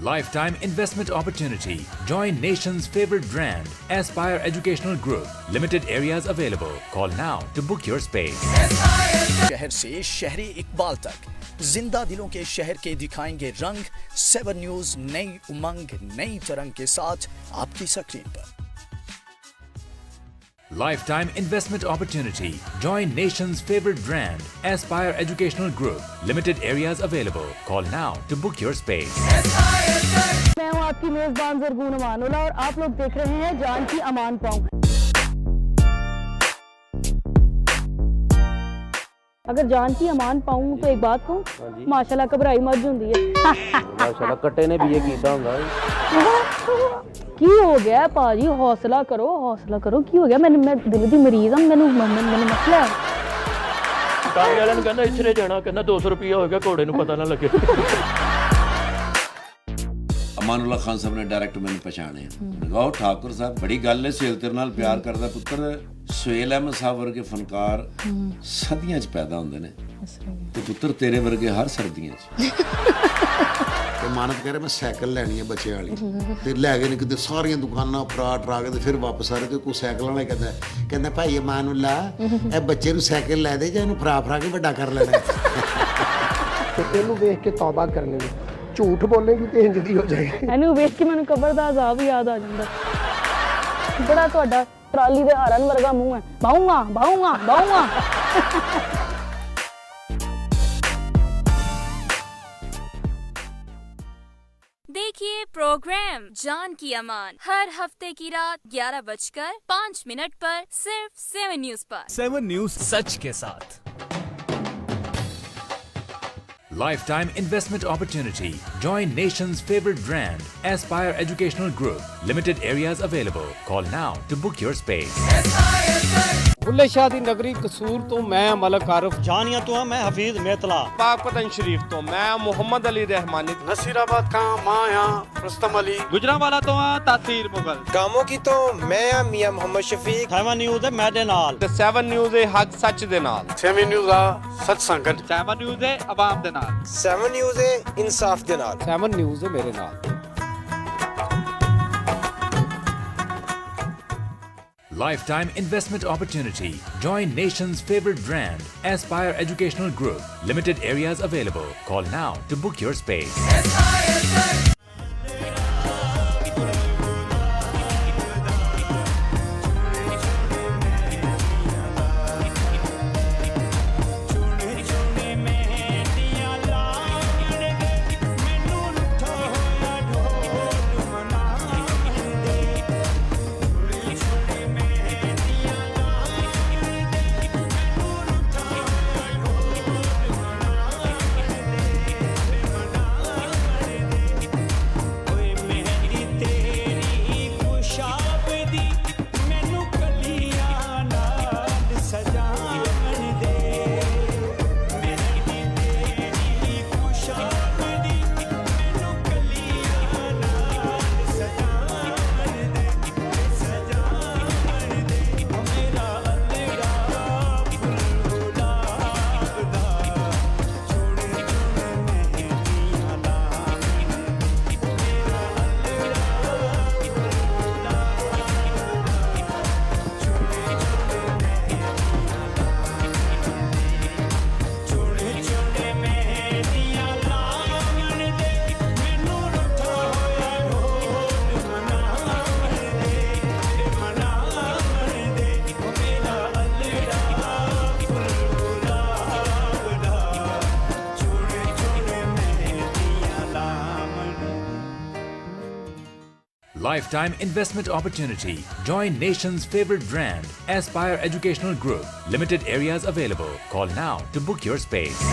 Lifetime investment opportunity. Join nation's favorite brand, Aspire Educational Group. Limited areas available. Call now to book your space. शहर से शहरी इकबाल तक, जिंदा दिलों के शहर के दिखाएंगे रंग। 7 न्यूज नई उमंग, नई तरंग के साथ आपकी स्क्रीन पर। Lifetime investment opportunity. Join nation's favorite brand, Aspire Educational Group. Limited areas available. Call now to book your space. मैं हूँ आपकी मेजबान ज़रगून अमानुल्लाह और आप लोग देख रहे हैं जान की अमान पाऊँ। अगर जान की अमान पाऊँ तो एक बात कहूँ, माशाल्लाह घबराई मर्ज होंदी है। माशाल्लाह कट्टे ने भी ये कीता होगा। की हो गया पाजी, हौसला करो, हौसला करो। की हो गया? मैं दिल दी मरीज हूं, मैंने मसला है। कार वाले ने कहना इथरे जाना, कहना 200 रुपया हो गया, घोड़े ਨੂੰ पता ना लगे। अमानुल्लाह खान साहब ने डायरेक्ट मैंने पहचाने। कहा ठाकुर साहब बड़ी गल है, सुहेल तेरे नाल प्यार करदा पुत्र। सुहेल अहमद साहब वर्गे फनकार सर्दियां च पैदा होंदे ने ते पुत्र तेरे वर्गे हर सर्दियां च। ਤੇ ਮਾਨਤ ਕਹ ਰਿਹਾ ਮੈਂ ਸਾਈਕਲ ਲੈਣੀ ਹੈ ਬੱਚੇ ਵਾਲੀ, ਤੇ ਲੈ ਗਏ ਨੇ ਕਿਤੇ ਸਾਰੀਆਂ ਦੁਕਾਨਾਂ ਟਰਾ ਕੇ ਤੇ ਫਿਰ ਵਾਪਸ ਆ ਰਹੇ ਤੇ ਕੋਈ ਸਾਈਕਲ ਵਾਲਾ ਕਹਿੰਦਾ ਭਾਈ ਅਮਾਨੁੱਲਾ ਇਹ ਬੱਚੇ ਨੂੰ ਸਾਈਕਲ ਲੈ ਦੇ ਜਾਂ ਇਹਨੂੰ ਫਰਾ ਕੇ ਵੱਡਾ ਕਰ ਲੈਣਾ। ਤੇ ਇਹਨੂੰ ਵੇਖ ਕੇ ਤੌਬਾ ਕਰਨੀ, ਝੂਠ ਬੋਲੇਗੀ ਤੇ ਇੰਜ ਦੀ ਹੋ ਜਾਏਗੀ। ਇਹਨੂੰ ਵੇਖ ਕੇ ਮੈਨੂੰ ਕਬਰ ਦਾ ਅਜ਼ਾਬ ਯਾਦ ਆ ਜਾਂਦਾ। ਬੜਾ ਤੁਹਾਡਾ ਟਰਾਲੀ ਦੇ ਹਾਰਨ ਵਰਗਾ ਮੂੰਹ ਹੈ। ਬਾਹੂੰਗਾ ਬਾਹੂੰਗਾ ਬਾਹੂੰਗਾ। देखिए प्रोग्राम जान की अमान हर हफ्ते की रात 11:05 पर सिर्फ 7 न्यूज पर। 7 न्यूज सच के साथ। Lifetime investment opportunity. Join nation's favorite brand, Aspire Educational Group. Limited areas available. Call now to book your space. Bulleh Shah दी नगरी कसूर तो मैं मलक आरिफ, जानिया तो मैं हफीज मेतला, पाकपतन शरीफ तो मैं मोहम्मद अली रहमानी, नसीराबाद का माया रुस्तम अली, गुजरांवाला तो तासीर मुगल, गामों की तो मैं मियां मोहम्मद शफीक। 7 न्यूज़ है मैं दे नाल, 7 न्यूज़ है हक सच दे नाल, 7 न्यूज़ आ सच संगत, 7 न्यूज़ है आवाम दे नाल, 7 न्यूज़ है इंसाफ दे नाल, 7 न्यूज़ है मेरे नाल। Lifetime investment opportunity. Join nation's favorite brand, Aspire Educational Group. Limited areas available. Call now to book your space. Lifetime investment opportunity. Join nation's favorite brand, Aspire Educational Group. Limited areas available. Call now to book your space.